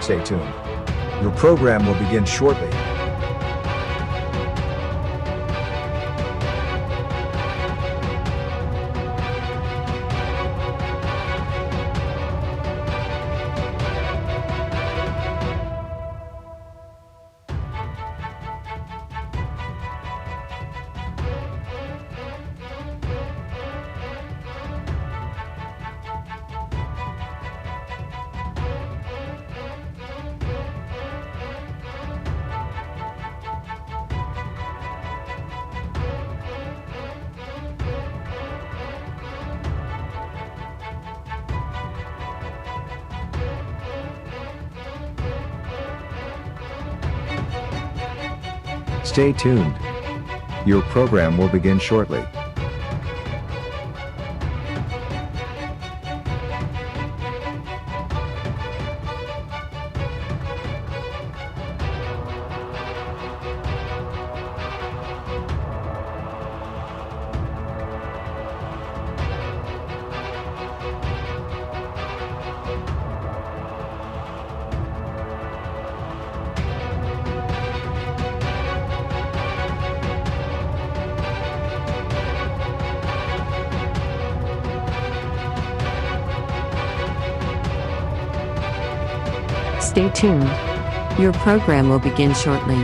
Stay tuned. Your program will begin shortly. Stay tuned. Your program will begin shortly. Stay tuned. Your program will begin shortly.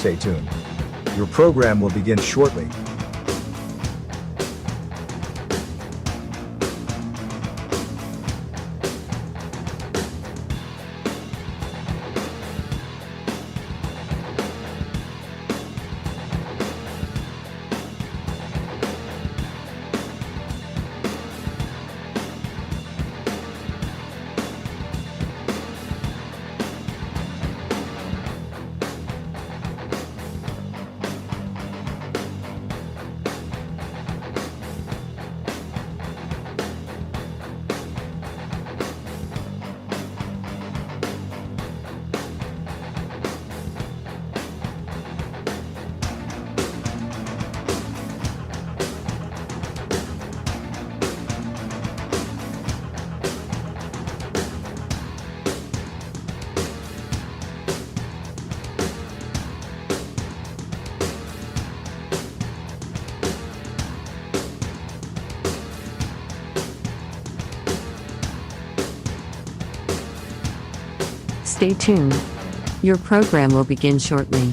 Stay tuned. Your program will begin shortly. Stay tuned. Your program will begin shortly.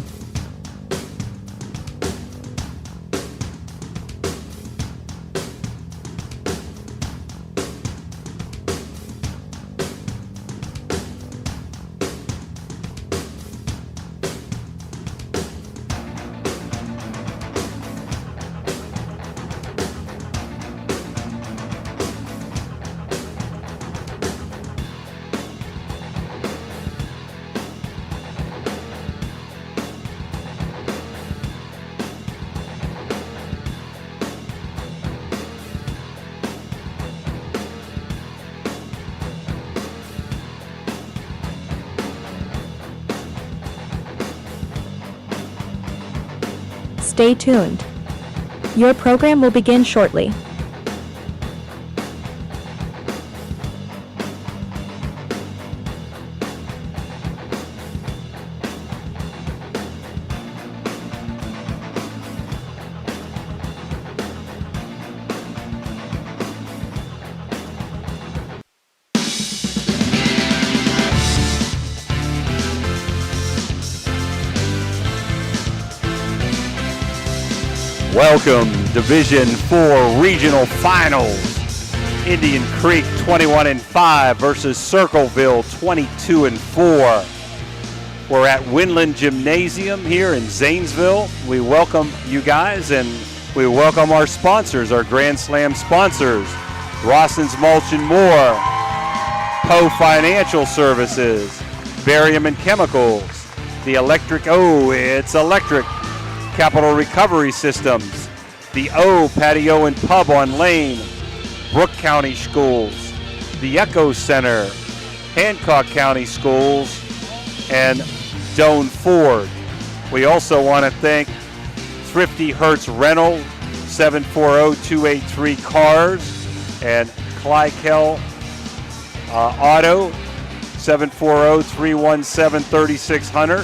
Stay tuned. Your program will begin shortly. Welcome, Division 4 Regional Finals. Indian Creek 21-5 versus Circleville 22-4. We're at Winland Gymnasium here in Zanesville. We welcome you guys, and we welcome our sponsors, our Grand Slam sponsors, Rawson's Mulch and More, Poe Financial Services, Barium and Chemicals, the Electric, it's electric, Capital Recovery Systems, the Patio and Pub on Lane, Brooke County Schools, the Echo Center, Hancock County Schools, and Doane Ford. We also want to thank Thrifty Hertz Rental, 740-283-CARS, and Clykel Auto, 740-317-3600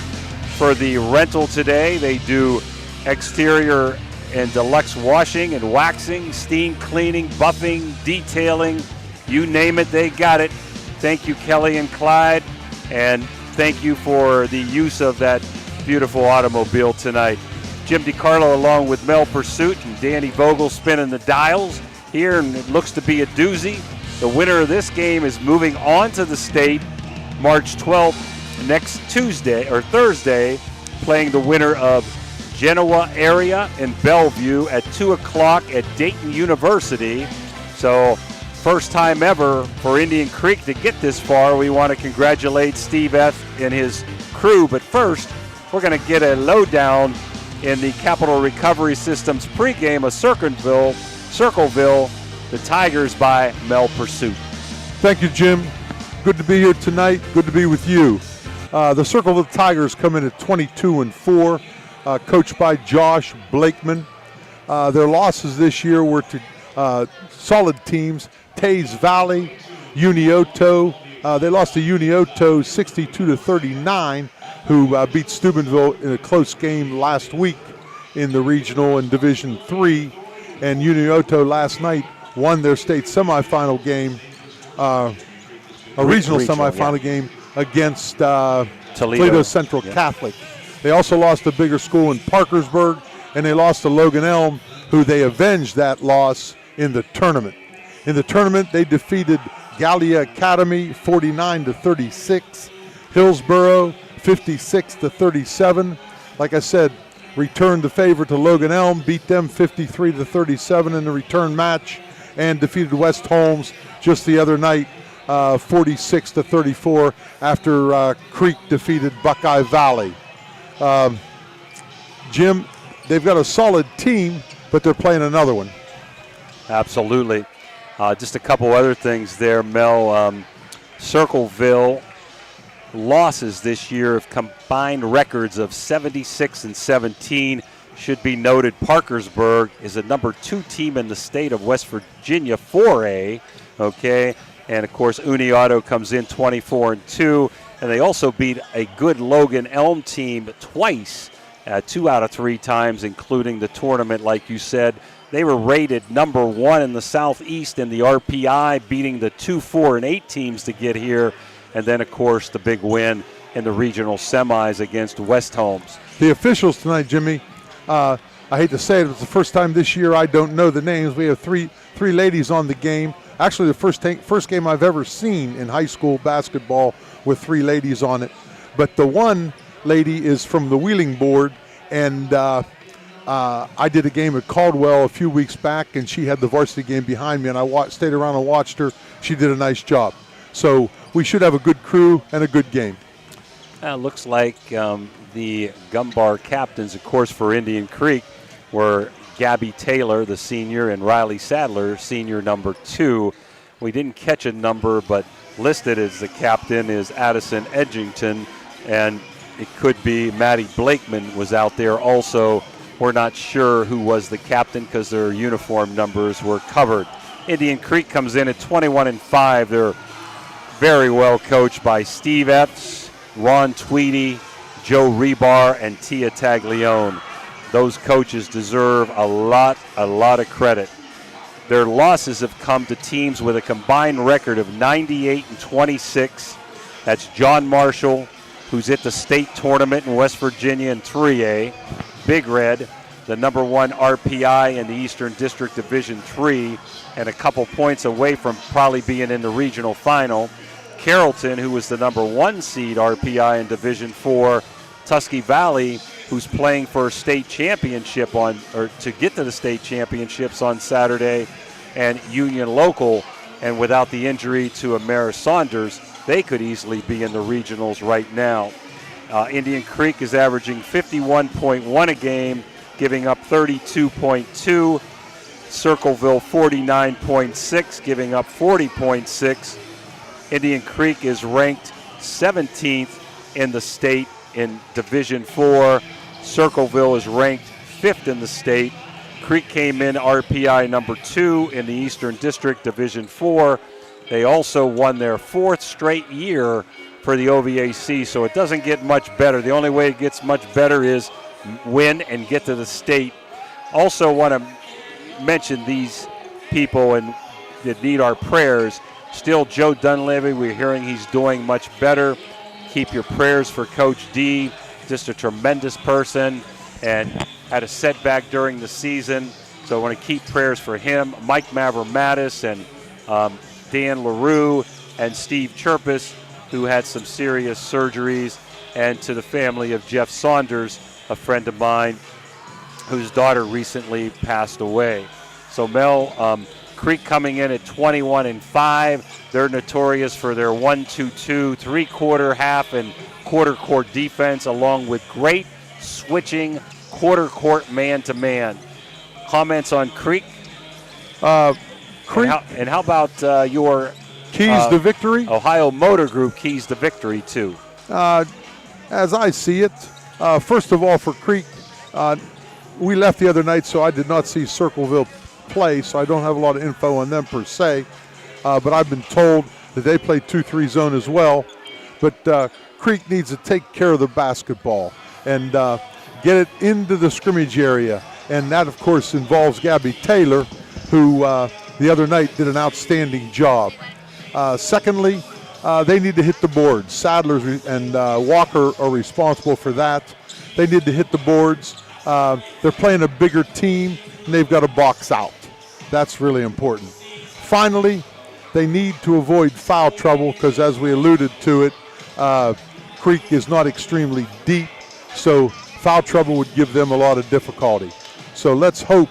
for the rental today. They do exterior and deluxe washing and waxing, steam cleaning, buffing, detailing, you name it, they got it. Thank you, Kelly and Clyde, and thank you for the use of that beautiful automobile tonight. Jim DiCarlo along with Mel Pursuit and Danny Vogel spinning the dials here, and it looks to be a doozy. The winner of this game is moving on to the state March 12th, next Tuesday or Thursday, playing the winner of Genoa area and Bellevue at 2 o'clock at Dayton University. So first time ever for Indian Creek to get this far. We want to congratulate Steve F. and his crew. But first, we're going to get a lowdown in the Capital Recovery Systems pregame of Circleville, the Tigers by Mel Pursuit. Thank you, Jim. Good to be here tonight. Good to be with you. The Circleville Tigers come in at 22-4, coached by Josh Blakeman. Their losses this year were to solid teams, Tays Valley, Unioto. They lost to Unioto 62-39, who beat Steubenville in a close game last week in the regional and Division III. And Unioto last night won their state semifinal game, a regional semifinal game against Toledo Central Catholic. They also lost to a bigger school in Parkersburg, and they lost to Logan Elm, who they avenged that loss in the tournament. In the tournament, they defeated Gallia Academy 49-36, Hillsboro 56-37. Like I said, returned the favor to Logan Elm, beat them 53-37 in the return match, and defeated West Holmes just the other night 46-34 after Creek defeated Buckeye Valley. Jim, they've got a solid team, but they're playing another one. Absolutely. Just a couple other things there, Mel. Circleville losses this year have combined records of 76-17. Should be noted Parkersburg is a number 2 team in the state of West Virginia 4A, okay? And, of course, Uniauto comes in 24-2. And they also beat a good Logan Elm team twice, 2 out of 3 times, including the tournament, like you said. They were rated number 1 in the Southeast in the RPI, beating the 2, 4, and 8 teams to get here. And then, of course, the big win in the regional semis against West Holmes. The officials tonight, Jimmy, I hate to say it, it's the first time this year I don't know the names. We have three ladies on the game. Actually, the first game I've ever seen in high school basketball with 3 ladies on it. But the one lady is from the Wheeling Board, and I did a game at Caldwell a few weeks back, and she had the varsity game behind me, and I stayed around and watched her. She did a nice job. So we should have a good crew and a good game. Looks like the Gumbar captains, of course, for Indian Creek were Gabby Taylor, the senior, and Riley Sadler, senior number 2. We didn't catch a number, but listed as the captain is Addison Edgington, and it could be Maddie Blakeman was out there also. We're not sure who was the captain because their uniform numbers were covered. Indian Creek comes in at 21-5. They're very well coached by Steve Epps, Ron Tweedy, Joe Rebar, and Tia Taglione. Those coaches deserve a lot of credit. Their losses have come to teams with a combined record of 98-26. That's John Marshall, who's at the state tournament in West Virginia in 3A. Big Red, the number 1 RPI in the Eastern District Division III, and a couple points away from probably being in the regional final. Carrollton, who was the number 1 seed RPI in Division 4, Tusky Valley, who's playing for a state championship to get to the state championships on Saturday, and Union Local. And without the injury to Amara Saunders, they could easily be in the regionals right now. Indian Creek is averaging 51.1 a game, giving up 32.2. Circleville 49.6, giving up 40.6. Indian Creek is ranked 17th in the state in Division 4. Circleville is ranked 5th in the state. Creek came in RPI number 2 in the Eastern District Division 4. They also won their 4th straight year for the OVAC, so it doesn't get much better. The only way it gets much better is win and get to the state. Also want to mention these people and that need our prayers. Still, Joe Dunleavy, we're hearing he's doing much better. Keep your prayers for Coach D, just a tremendous person, and had a setback during the season. So I want to keep prayers for him. Mike Mavromatis and Dan LaRue and Steve Chirpus, who had some serious surgeries, and to the family of Jeff Saunders, a friend of mine whose daughter recently passed away. So Mel, Creek coming in at 21-5. They're notorious for their 1-2-2, three-quarter, half, and quarter-court defense, along with great switching quarter-court man-to-man. Comments on Creek? Creek. And how about your Keys to victory? Ohio Motor Group keys to victory, too. As I see it, first of all, for Creek, we left the other night, so I did not see Circleville play, so I don't have a lot of info on them per se. But I've been told that they play 2-3 zone as well. But Creek needs to take care of the basketball and get it into the scrimmage area. And that, of course, involves Gabby Taylor, who the other night did an outstanding job. Secondly, they need to hit the boards. Sadler and Walker are responsible for that. They need to hit the boards. They're playing a bigger team, and they've got to box out. That's really important. Finally, they need to avoid foul trouble because, as we alluded to it, Creek is not extremely deep, so foul trouble would give them a lot of difficulty. So let's hope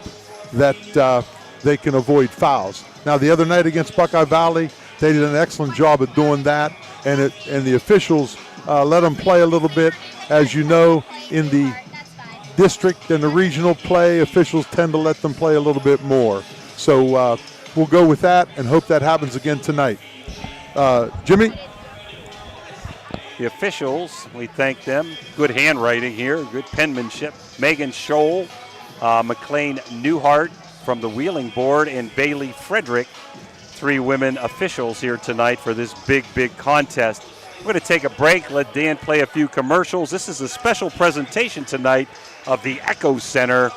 that they can avoid fouls. Now, the other night against Buckeye Valley, they did an excellent job of doing that, and the officials let them play a little bit. As you know, in the district and the regional play, officials tend to let them play a little bit more. So we'll go with that and hope that happens again tonight. Jimmy? The officials, we thank them. Good handwriting here, good penmanship. Megan Scholl, McLean Newhart from the Wheeling Board, and Bailey Frederick, 3 women officials here tonight for this big, big contest. We're going to take a break, let Dan play a few commercials. This is a special presentation tonight of the Echo Center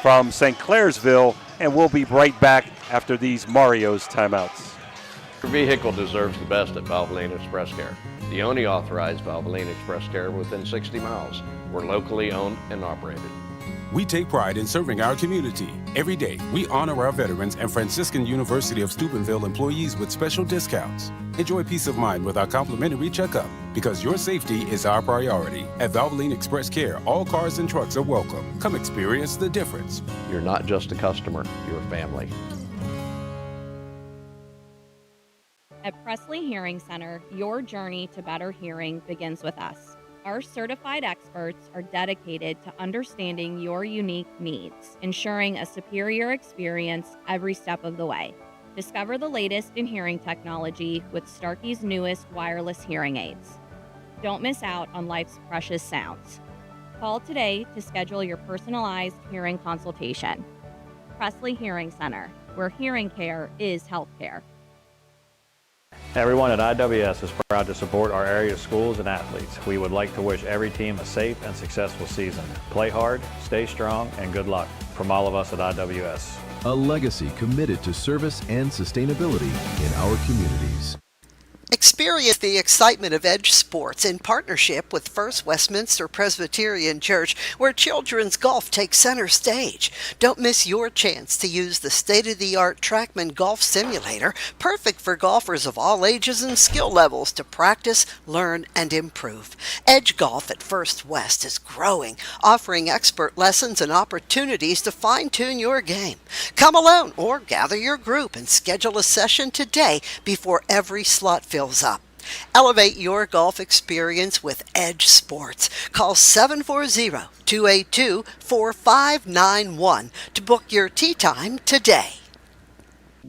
from St. Clairsville, and we'll be right back after these Mario's timeouts. Your vehicle deserves the best at Valvoline Express Care, the only authorized Valvoline Express Care within 60 miles. We're locally owned and operated. We take pride in serving our community. Every day, we honor our veterans and Franciscan University of Steubenville employees with special discounts. Enjoy peace of mind with our complimentary checkup, because your safety is our priority. At Valvoline Express Care, all cars and trucks are welcome. Come experience the difference. You're not just a customer, you're a family. At Presley Hearing Center, your journey to better hearing begins with us. Our certified experts are dedicated to understanding your unique needs, ensuring a superior experience every step of the way. Discover the latest in hearing technology with Starkey's newest wireless hearing aids. Don't miss out on life's precious sounds. Call today to schedule your personalized hearing consultation. Presley Hearing Center, where hearing care is health care. Everyone at IWS is proud to support our area schools and athletes. We would like to wish every team a safe and successful season. Play hard, stay strong, and good luck from all of us at IWS. A legacy committed to service and sustainability in our communities. Experience the excitement of Edge Sports in partnership with First Westminster Presbyterian Church, where children's golf takes center stage. Don't miss your chance to use the state-of-the-art TrackMan Golf Simulator, perfect for golfers of all ages and skill levels to practice, learn, and improve. Edge Golf at First West is growing, offering expert lessons and opportunities to fine-tune your game. Come alone or gather your group and schedule a session today before every slot fills up. Elevate your golf experience with Edge Sports. Call 740-282-4591 to book your tee time today.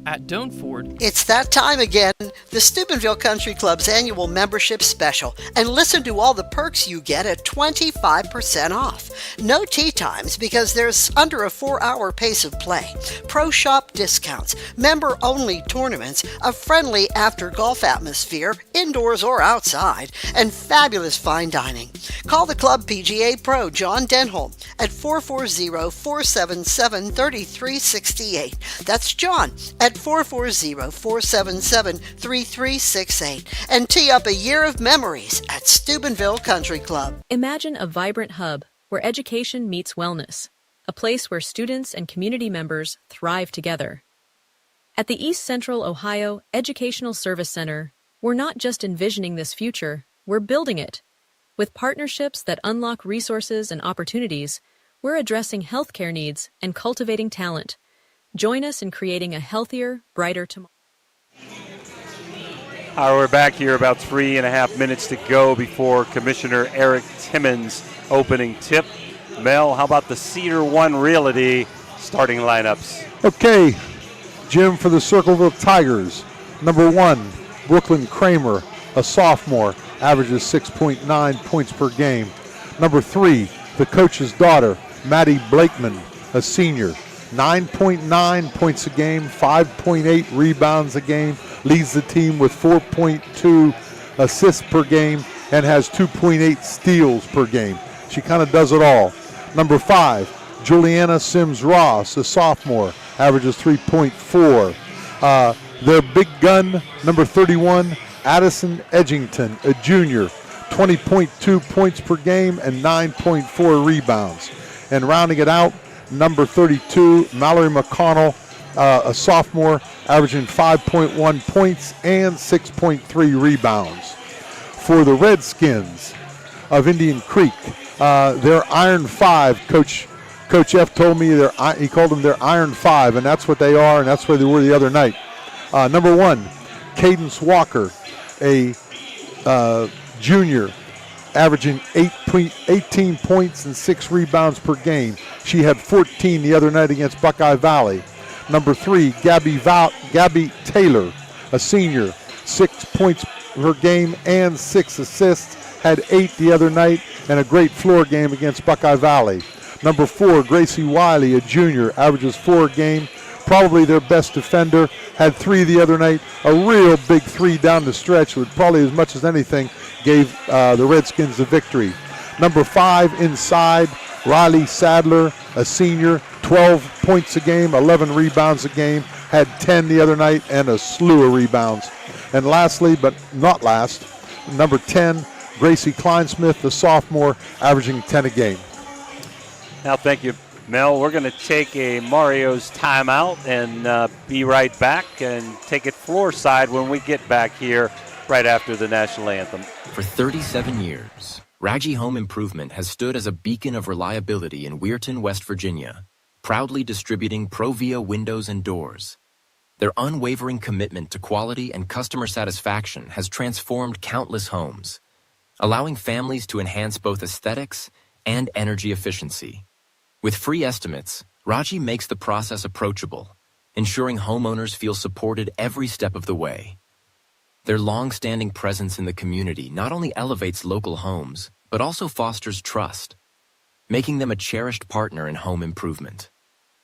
At Doan Ford, It's that time again, the Steubenville Country Club's annual membership special, and listen to all the perks you get at 25% off. No tee times because there's under a 4-hour pace of play, pro shop discounts, member-only tournaments, a friendly after-golf atmosphere, indoors or outside, and fabulous fine dining. Call the club PGA Pro John Denholm at 440-477-3368. That's John at 440-477-3368, and tee up a year of memories at Steubenville Country Club. Imagine a vibrant hub where education meets wellness, a place where students and community members thrive together. At the East Central Ohio Educational Service Center, we're not just envisioning this future, we're building it. With partnerships that unlock resources and opportunities, we're addressing healthcare needs and cultivating talent. Join us in creating a healthier, brighter tomorrow. We're back here, about 3.5 minutes to go before Commissioner Eric Timmons' opening tip. Mel, how about the Cedar One Realty starting lineups? Okay, Jim, for the Circleville Tigers. Number 1, Brooklyn Kramer, a sophomore, averages 6.9 points per game. Number 3, the coach's daughter, Maddie Blakeman, a senior, 9.9 points a game, 5.8 rebounds a game, leads the team with 4.2 assists per game, and has 2.8 steals per game. She kind of does it all. Number 5, Juliana Sims-Ross, a sophomore, averages 3.4. Their big gun, number 31, Addison Edgington, a junior, 20.2 points per game and 9.4 rebounds. And rounding it out, number 32, Mallory McConnell, a sophomore, averaging 5.1 points and 6.3 rebounds. For the Redskins of Indian Creek, they're Iron 5. Coach F told me he called them their Iron 5, and that's what they are, and that's where they were the other night. Number 1, Cadence Walker, a junior, averaging 18 points and 6 rebounds per game. She had 14 the other night against Buckeye Valley. Number 3, Gabby Taylor, a senior, 6 points per game and 6 assists, had 8 the other night, and a great floor game against Buckeye Valley. Number 4, Gracie Wiley, a junior, averages 4 a game, probably their best defender, had 3 the other night, a real big 3 down the stretch, with probably as much as anything gave the Redskins the victory. Number 5 inside, Riley Sadler, a senior, 12 points a game, 11 rebounds a game, had 10 the other night, and a slew of rebounds. And lastly, but not last, number 10, Gracie Kleinsmith, the sophomore, averaging 10 a game. Now, thank you, Mel. We're going to take a Mario's timeout and be right back and take it floor side when we get back here right after the national anthem. For 37 years, Raggi Home Improvement has stood as a beacon of reliability in Weirton, West Virginia, proudly distributing Provia windows and doors. Their unwavering commitment to quality and customer satisfaction has transformed countless homes, allowing families to enhance both aesthetics and energy efficiency. With free estimates, Raggi makes the process approachable, ensuring homeowners feel supported every step of the way. Their long-standing presence in the community not only elevates local homes, but also fosters trust, making them a cherished partner in home improvement.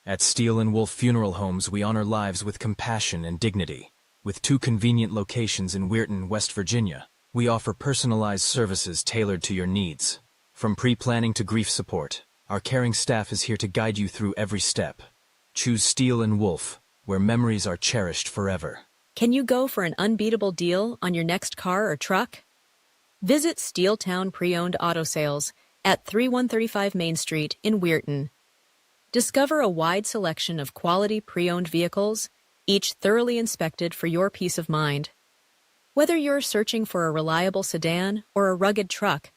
At Steel & Wolf Funeral Homes, we honor lives with compassion and dignity. With 2 convenient locations in Weirton, West Virginia, we offer personalized services tailored to your needs. From pre-planning to grief support, our caring staff is here to guide you through every step. Choose Steel & Wolf, where memories are cherished forever. Can you go for an unbeatable deal on your next car or truck? Visit Steeltown Pre-Owned Auto Sales at 3135 Main Street in Weirton. Discover a wide selection of quality pre-owned vehicles, each thoroughly inspected for your peace of mind. Whether you're searching for a reliable sedan or a rugged truck,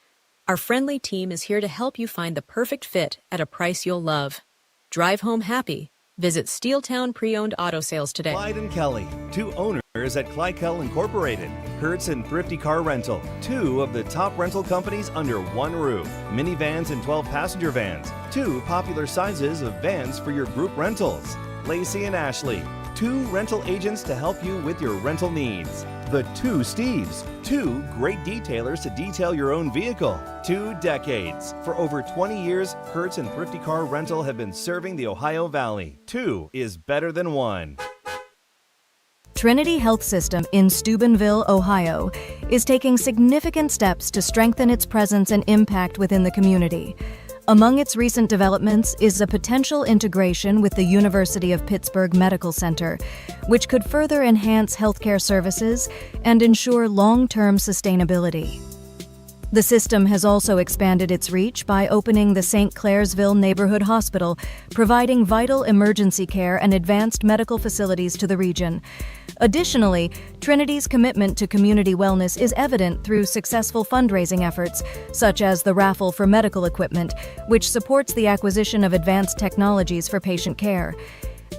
our friendly team is here to help you find the perfect fit at a price you'll love. Drive home happy. Visit Steeltown Pre-Owned Auto Sales today. Clyde and Kelly, two owners at Clyde Incorporated. Hertz and Thrifty Car Rental, two of the top rental companies under one roof. Minivans and 12-passenger vans, two popular sizes of vans for your group rentals. Lacey and Ashley, two rental agents to help you with your rental needs. The Two Steves, two great detailers to detail your own vehicle. 2 decades. For over 20 years, Hertz and Thrifty Car Rental have been serving the Ohio Valley. 2 is better than 1. Trinity Health System in Steubenville, Ohio, is taking significant steps to strengthen its presence and impact within the community. Among its recent developments is a potential integration with the University of Pittsburgh Medical Center, which could further enhance healthcare services and ensure long-term sustainability. The system has also expanded its reach by opening the St. Clairsville Neighborhood Hospital, providing vital emergency care and advanced medical facilities to the region. Additionally, Trinity's commitment to community wellness is evident through successful fundraising efforts, such as the Raffle for Medical Equipment, which supports the acquisition of advanced technologies for patient care.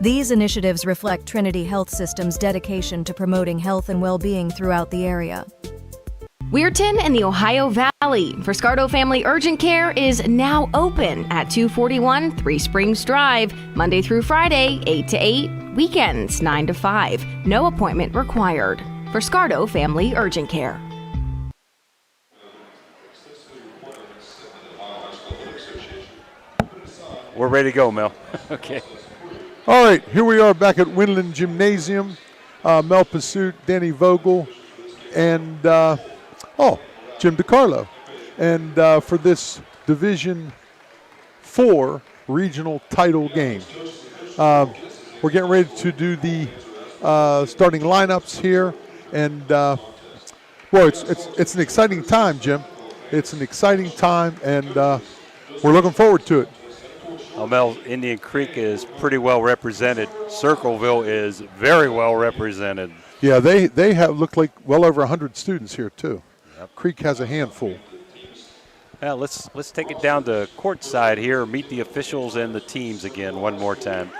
These initiatives reflect Trinity Health System's dedication to promoting health and well-being throughout the area. Weirton and the Ohio Valley. Friscardo Family Urgent Care is now open at 241 Three Springs Drive, Monday through Friday, 8 to 8, weekends 9 to 5. No appointment required. Friscardo Family Urgent Care. We're ready to go, Mel. Okay. All right, here we are back at Winland Gymnasium. Mel Pursuit, Danny Vogel, and Jim DiCarlo. And for this Division 4 regional title game. We're getting ready to do the starting lineups here. And, it's an exciting time, Jim. It's an exciting time, and we're looking forward to it. Well, Mel, Indian Creek is pretty well represented. Circleville is very well represented. Yeah, they have looked like well over 100 students here, too. Yep. Creek has a handful. Now let's take it down to courtside here, meet the officials and the teams again one more time.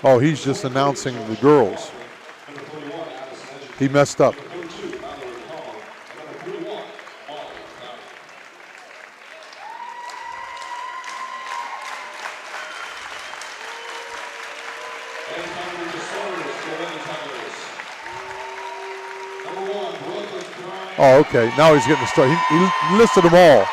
Oh, he's just announcing the girls. He messed up. Oh, okay. Now he's getting the start. He listed them all.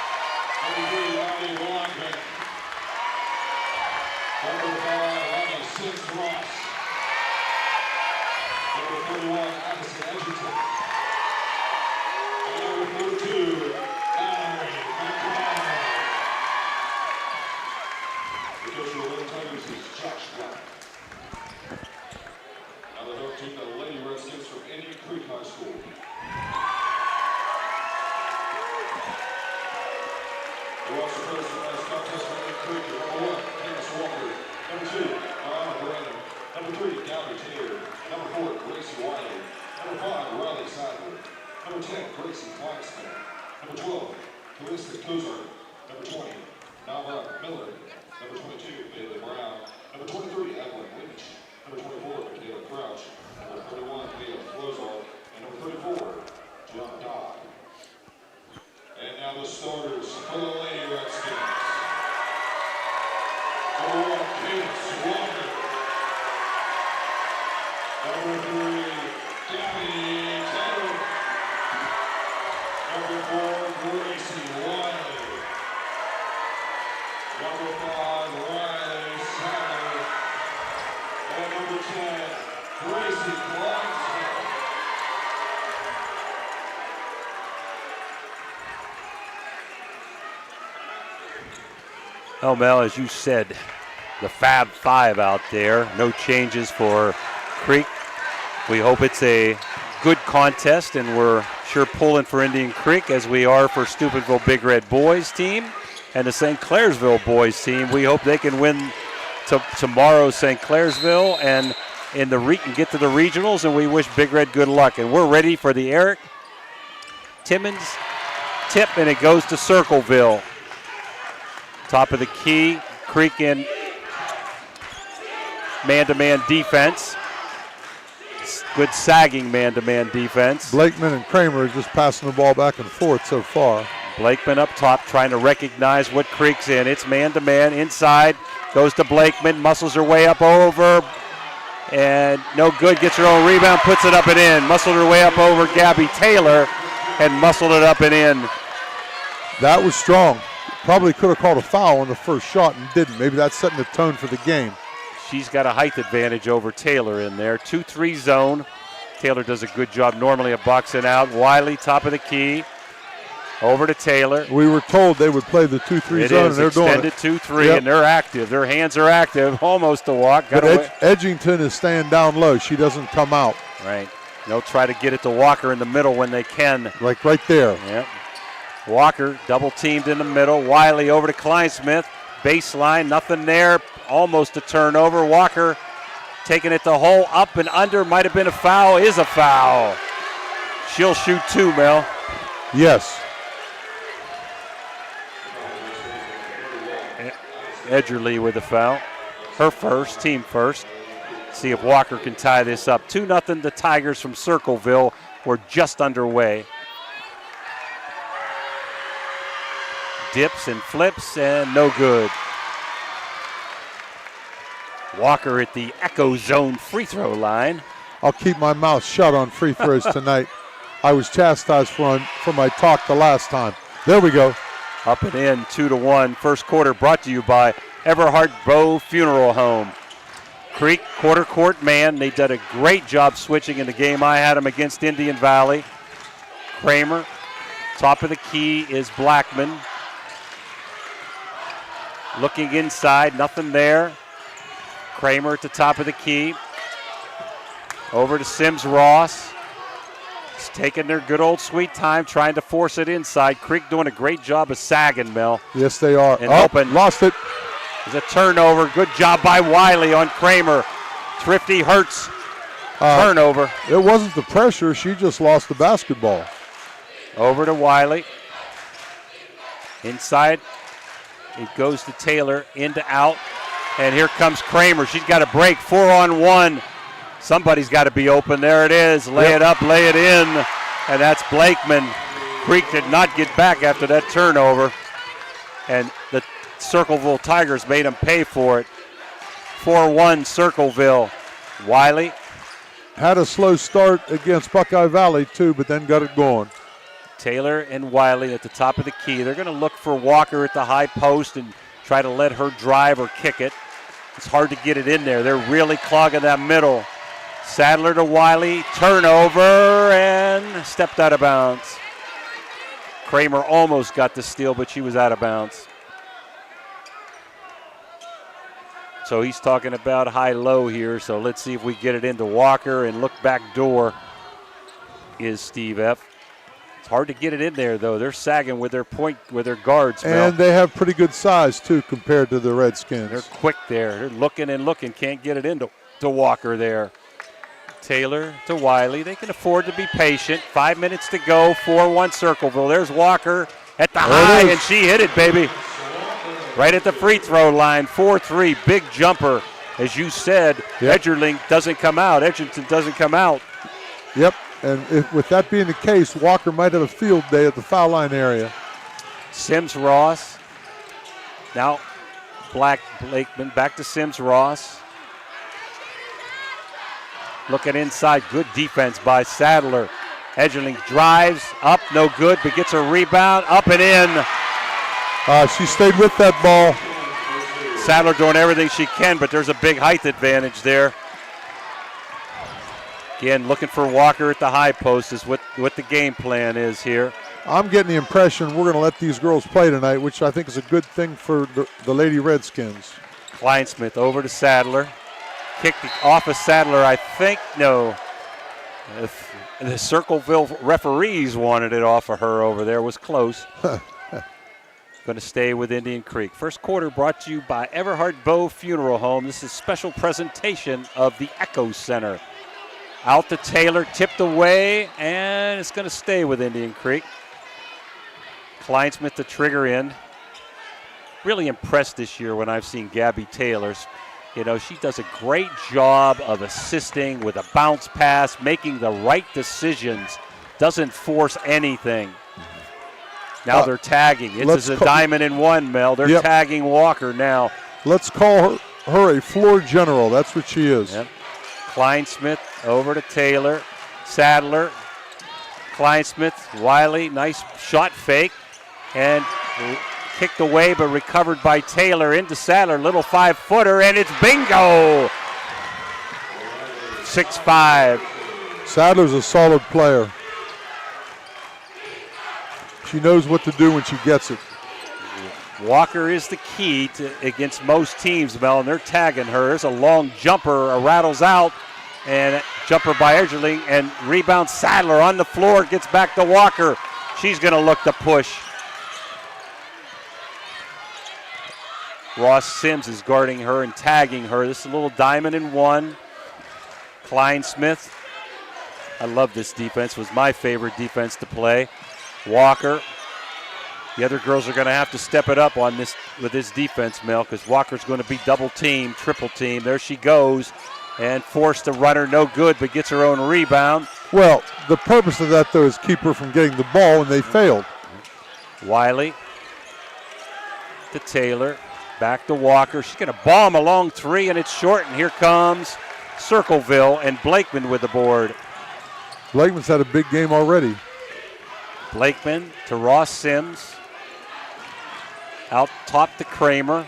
Well, Mel, as you said, the Fab Five out there. No changes for Creek. We hope it's a good contest, and we're sure pulling for Indian Creek as we are for Steubenville Big Red boys team and the St. Clairsville boys team. We hope they can win tomorrow's St. Clairsville and get to the regionals, and we wish Big Red good luck. And we're ready for the Eric Timmons tip, and it goes to Circleville. Top of the key, Creek in man-to-man defense. Good sagging man-to-man defense. Blakeman and Kramer are just passing the ball back and forth so far. Blakeman up top trying to recognize what Creek's in. It's man-to-man inside. Goes to Blakeman, muscles her way up over. And no good, gets her own rebound, puts it up and in. Muscled her way up over Gabby Taylor and muscled it up and in. That was strong. Probably could have called a foul on the first shot and didn't. Maybe that's setting the tone for the game. She's got a height advantage over Taylor in there. 2-3 zone. Taylor does a good job normally of boxing out. Wiley, top of the key. Over to Taylor. We were told they would play the 2-3 zone, and they're doing it. Extended 2-3, and they're active. Their hands are active. Almost a walk. But Edgington is staying down low. She doesn't come out. Right. They'll try to get it to Walker in the middle when they can. Like right there. Yep. Walker double teamed in the middle. Wiley over to Kleinsmith. Baseline, nothing there. Almost a turnover. Walker taking it the hole, up and under. Might have been a foul. Is a foul. She'll shoot two, Mel. Yes. Edgerly with a foul. Her first, team first. See if Walker can tie this up. 2-0 the Tigers from Circleville. We're just underway. Dips and flips and no good. Walker at the Echo Zone free throw line. I'll keep my mouth shut on free throws tonight. I was chastised for my talk the last time. There we go. Up and in, 2-1. First quarter brought to you by Everhart Bow Funeral Home. Creek, quarter court man. They did a great job switching in the game. I had them against Indian Valley. Kramer, top of the key is Blackman. Looking inside, nothing there. Kramer at the top of the key. Over to Sims Ross. It's taking their good old sweet time, trying to force it inside. Creek doing a great job of sagging, Mel. Yes, they are. And open. Lost it. There's a turnover. Good job by Wiley on Kramer. Thrifty Hertz turnover. It wasn't the pressure. She just lost the basketball. Over to Wiley. Inside. It goes to Taylor. Into out. And here comes Kramer. She's got a break. 4-on-1. Somebody's got to be open. There it is. Lay it up, lay it in. And that's Blakeman. Creek did not get back after that turnover. And the Circleville Tigers made them pay for it. 4-1 Circleville. Wiley. Had a slow start against Buckeye Valley, too, but then got it going. Taylor and Wiley at the top of the key. They're going to look for Walker at the high post and try to let her drive or kick it. It's hard to get it in there. They're really clogging that middle. Sadler to Wiley. Turnover and stepped out of bounds. Kramer almost got the steal, but she was out of bounds. So he's talking about high-low here, so let's see if we get it into Walker, and look back door is Steve F. It's hard to get it in there, though. They're sagging with their guards, Mel. And they have pretty good size, too, compared to the Redskins. They're quick there. They're looking and looking. Can't get it into Walker there. Taylor to Wiley. They can afford to be patient. 5 minutes to go. 4-1 Circleville. There's Walker at the high, and she hit it, baby. Right at the free throw line. 4-3. Big jumper. As you said, Edgerton doesn't come out. Yep. And with that being the case, Walker might have a field day at the foul line area. Sims Ross. Now Blakeman back to Sims Ross. Looking inside. Good defense by Sadler. Edgerling drives up, no good, but gets a rebound, up and in. She stayed with that ball. Sadler doing everything she can, but there's a big height advantage there. Again, looking for Walker at the high post is what the game plan is here. I'm getting the impression we're going to let these girls play tonight, which I think is a good thing for the Lady Redskins. Kleinsmith over to Sadler. Kicked off of Sadler, I think. No. The Circleville referees wanted it off of her over there. It was close. Going to stay with Indian Creek. First quarter brought to you by Everhart Bow Funeral Home. This is a special presentation of the Echo Center. Out to Taylor, tipped away, and it's going to stay with Indian Creek. Kleinsmith the trigger in. Really impressed this year when I've seen Gabby Taylor's. You know, she does a great job of assisting with a bounce pass, making the right decisions, doesn't force anything. Now they're tagging. It's a diamond in one, Mel. They're tagging Walker now. Let's call her a floor general. That's what she is. Yep. Kleinsmith over to Taylor. Sadler. Kleinsmith, Wiley, nice shot fake. And kicked away but recovered by Taylor into Sadler. Little 5-footer, and it's bingo! 6'5". Sadler's a solid player. She knows what to do when she gets it. Walker is the key against most teams, Mel, and they're tagging her. There's a long jumper, rattles out, and jumper by Edgerling, and rebound Sadler on the floor, gets back to Walker. She's going to look to push. Ross Sims is guarding her and tagging her. This is a little diamond in one. Kleinsmith. I love this defense. It was my favorite defense to play. Walker. The other girls are going to have to step it up on this with this defense, Mel, because Walker's going to be double team, triple team. There she goes, and forced to run her no good, but gets her own rebound. Well, the purpose of that, though, is keep her from getting the ball, and they failed. Wiley to Taylor. Back to Walker. She's going to bomb a long three, and it's short, and here comes Circleville and Blakeman with the board. Blakeman's had a big game already. Blakeman to Ross Sims. Out top to Kramer.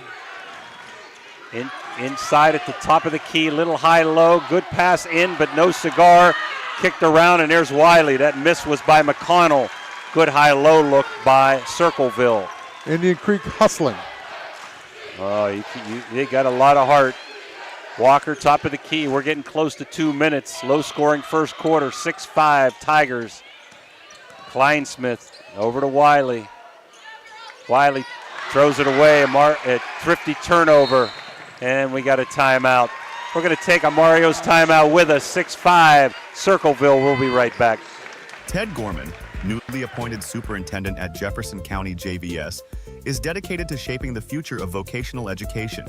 Inside at the top of the key, little high-low. Good pass in, but no cigar. Kicked around, and there's Wiley. That miss was by McConnell. Good high-low look by Circleville. Indian Creek hustling. Oh, they got a lot of heart. Walker, top of the key. We're getting close to 2 minutes. Low-scoring first quarter, 6-5 Tigers. Kleinsmith over to Wiley. Wiley throws it away. A thrifty turnover, and we got a timeout. We're going to take a Mario's timeout with us. 6-5 Circleville. We'll be right back. Ted Gorman, newly appointed superintendent at Jefferson County JVS, is dedicated to shaping the future of vocational education.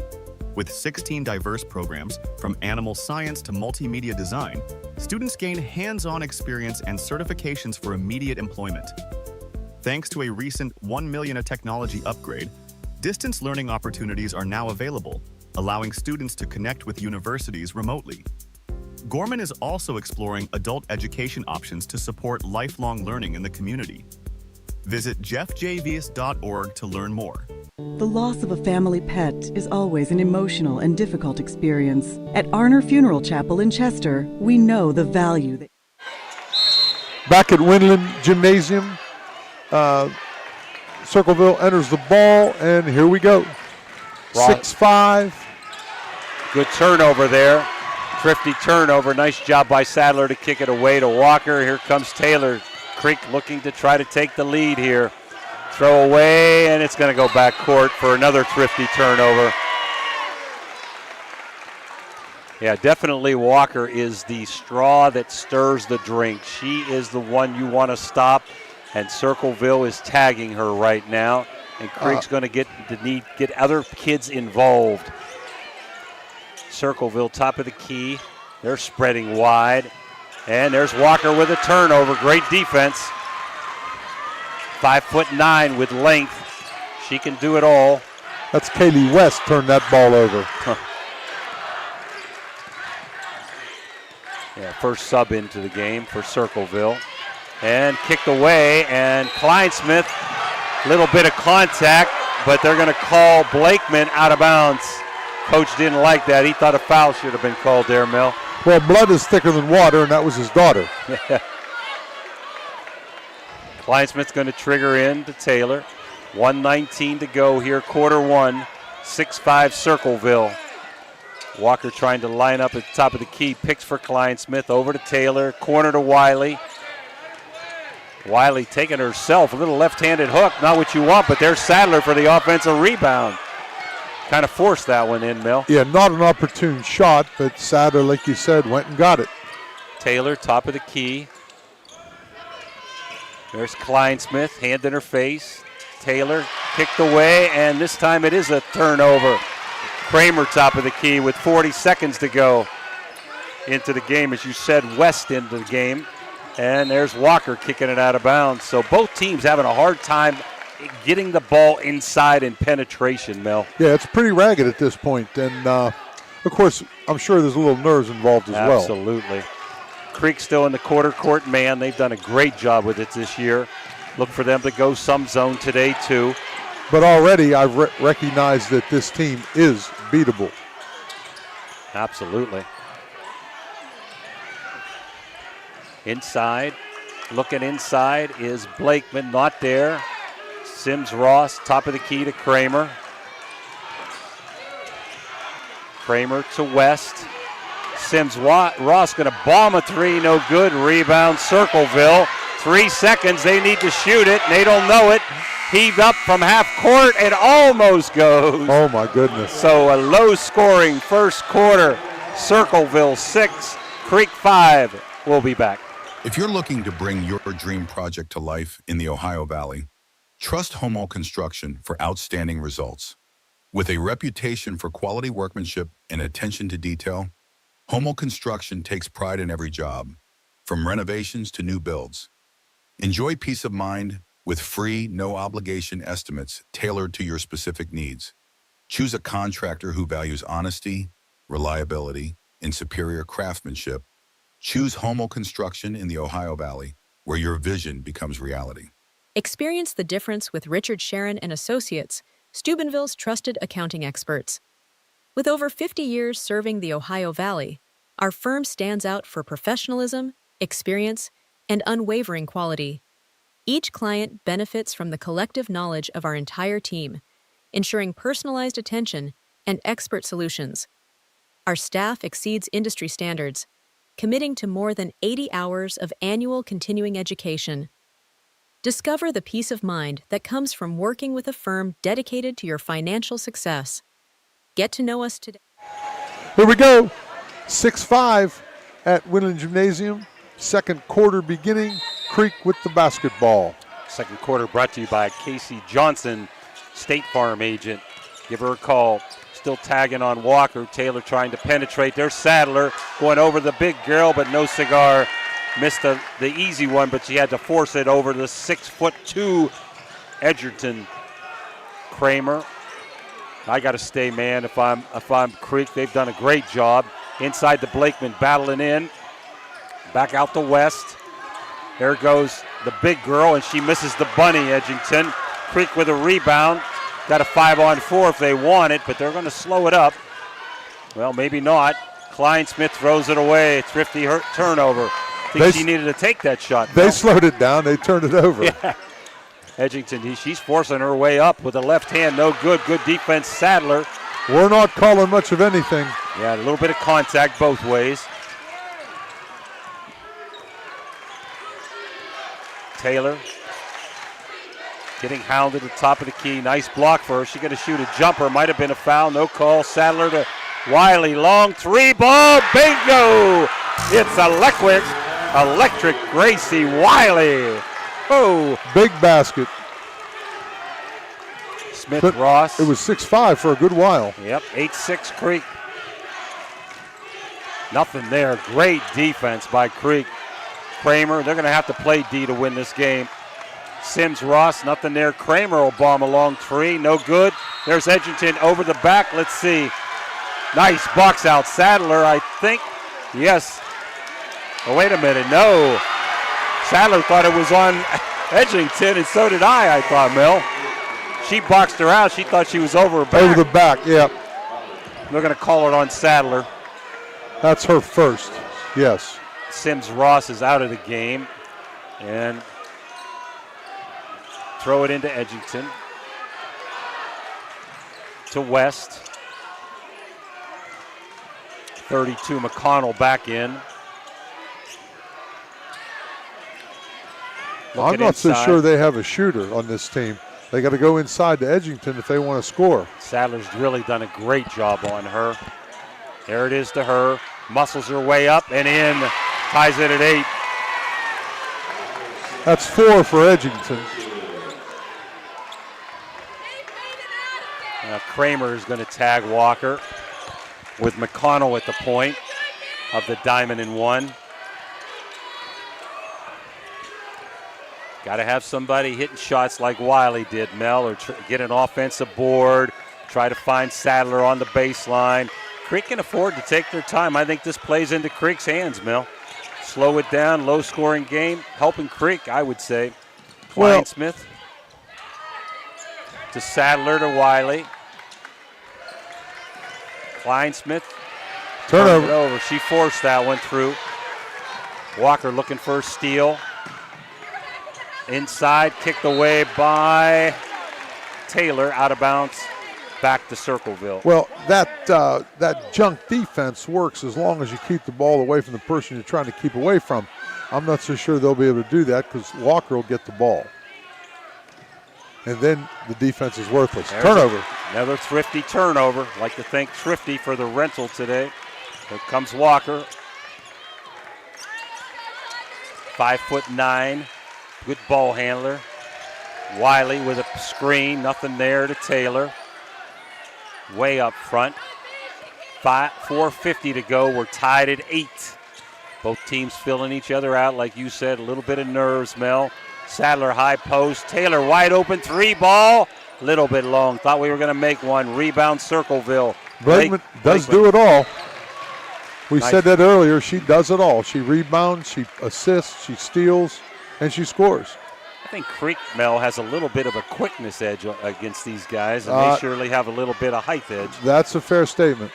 With 16 diverse programs, from animal science to multimedia design, students gain hands-on experience and certifications for immediate employment. Thanks to a recent $1 million technology upgrade, distance learning opportunities are now available, allowing students to connect with universities remotely. Gorman is also exploring adult education options to support lifelong learning in the community. Visit jeffjvs.org to learn more. The loss of a family pet is always an emotional and difficult experience. At Arner Funeral Chapel in Chester, we know the value that... Back at Windland Gymnasium, Circleville enters the ball, and here we go. 6-5. Good turnover there. Thrifty turnover. Nice job by Sadler to kick it away to Walker. Here comes Taylor. Creek looking to try to take the lead here. Throw away, and it's going to go back court for another thrifty turnover. Yeah, definitely Walker is the straw that stirs the drink. She is the one you want to stop, and Circleville is tagging her right now. And Creek's going to get other kids involved. Circleville, top of the key. They're spreading wide. And there's Walker with a turnover. Great defense. 5'9" with length. She can do it all. That's Kaylee West turned that ball over. Yeah, first sub into the game for Circleville. And kicked away, and Kleinsmith, little bit of contact, but they're going to call Blakeman out of bounds. Coach didn't like that. He thought a foul should have been called there, Mel. Well, blood is thicker than water, and that was his daughter. Kleinsmith's going to trigger in to Taylor. 1:19 to go here, quarter one. 6-5 Circleville. Walker trying to line up at the top of the key. Picks for Kleinsmith. Over to Taylor. Corner to Wiley. Wiley taking herself. A little left-handed hook. Not what you want, but there's Sadler for the offensive rebound. Kind of forced that one in, Mel. Yeah, not an opportune shot, but Sadler, like you said, went and got it. Taylor, top of the key. There's Kleinsmith, hand in her face. Taylor kicked away, and this time it is a turnover. Kramer, top of the key with 40 seconds to go into the game. As you said, West into the game. And there's Walker kicking it out of bounds. So both teams having a hard time getting the ball inside in penetration, Mel. Yeah, it's pretty ragged at this point. And, of course, I'm sure there's a little nerves involved as well. Absolutely. Creek still in the quarter court man. They've done a great job with it this year. Look for them to go some zone today, too. But already I've recognized that this team is beatable. Absolutely. Inside, looking inside is Blakeman, not there. Sims-Ross, top of the key to Kramer. Kramer to West. Sims-Ross going to bomb a three, no good. Rebound, Circleville. 3 seconds, they need to shoot it, and they don't know it. Heaved up from half court and almost goes. Oh, my goodness. So a low-scoring first quarter. Circleville 6, Creek 5. We'll be back. If you're looking to bring your dream project to life in the Ohio Valley, trust Homo Construction for outstanding results. With a reputation for quality workmanship and attention to detail, Homo Construction takes pride in every job, from renovations to new builds. Enjoy peace of mind with free, no-obligation estimates tailored to your specific needs. Choose a contractor who values honesty, reliability, and superior craftsmanship. Choose Homo Construction in the Ohio Valley, where your vision becomes reality. Experience the difference with Richard Sharon and Associates, Steubenville's trusted accounting experts. With over 50 years serving the Ohio Valley, our firm stands out for professionalism, experience, and unwavering quality. Each client benefits from the collective knowledge of our entire team, ensuring personalized attention and expert solutions. Our staff exceeds industry standards, committing to more than 80 hours of annual continuing education. Discover the peace of mind that comes from working with a firm dedicated to your financial success. Get to know us today. Here we go. 6-5 at Winland Gymnasium. Second quarter beginning. Creek with the basketball. Second quarter brought to you by Casey Johnson, State Farm agent. Give her a call. Still tagging on Walker. Taylor trying to penetrate. There's Sadler going over the big girl, but no cigar. Missed the easy one, but she had to force it over the 6'2" Edgerton. Kramer. I got to stay, man. If I'm Creek, they've done a great job. Inside the Blakeman, battling in. Back out to West. There goes the big girl, and she misses the bunny, Edgerton. Creek with a rebound. Got a 5-on-4 if they want it, but they're going to slow it up. Well, maybe not. Kleinsmith throws it away. Thrifty turnover. I think she needed to take that shot. They slowed it down. They turned it over. Yeah. Edgerton, she's forcing her way up with the left hand. No good. Good defense, Sadler. We're not calling much of anything. Yeah, a little bit of contact both ways. Taylor getting hounded at the top of the key. Nice block for her. She's going to shoot a jumper. Might have been a foul. No call. Sadler to Wiley. Long three ball. Bingo! It's electric Gracie Wiley. Oh. Big basket. Smith-Ross. It was 6-5 for a good while. Yep, 8-6 Creek. Nothing there. Great defense by Creek. Kramer, they're going to have to play D to win this game. Sims-Ross, nothing there. Kramer will bomb a long three. No good. There's Edgerton over the back. Let's see. Nice box out. Sadler, I think. Yes. Oh, wait a minute. No. Sadler thought it was on Edgerton, and so did I thought, Mel. She boxed her out. She thought she was over her back. Over the back, yeah. They're going to call it on Sadler. That's her first, yes. Sims-Ross is out of the game. And throw it into Edgington. To West. 32, McConnell back in. I'm not so sure they have a shooter on this team. They got to go inside to Edgington if they want to score. Sadler's really done a great job on her. There it is to her. Muscles her way up and in. Ties it at 8. That's 4 for Edgington. Now Kramer is going to tag Walker with McConnell at the point of the diamond in 1. Got to have somebody hitting shots like Wiley did, Mel, or get an offensive board, try to find Sadler on the baseline. Creek can afford to take their time. I think this plays into Creek's hands, Mel. Slow it down, low-scoring game, helping Creek, I would say. Kleinsmith to Sadler to Wiley. Kleinsmith. Turnover. She forced that one through. Walker looking for a steal. Inside, kicked away by Taylor, out of bounds, back to Circleville. Well, that junk defense works as long as you keep the ball away from the person you're trying to keep away from. I'm not so sure they'll be able to do that because Walker will get the ball. And then the defense is worthless. There's Turnover. Another Thrifty turnover. Like to thank Thrifty for the rental today. Here comes Walker. 5'9". Good ball handler. Wiley with a screen, nothing there to Taylor. Way up front. 4:50 to go. We're tied at 8. Both teams filling each other out, like you said. A little bit of nerves, Mel. Sadler high post. Taylor wide open 3 ball. Little bit long. Thought we were going to make one. Rebound Circleville. Blakeman does do it all. We Nice. said that earlier. She does it all. She rebounds, she assists, she steals, and she scores. I think Creek, Mel, has a little bit of a quickness edge against these guys, and they surely have a little bit of height edge. That's a fair statement.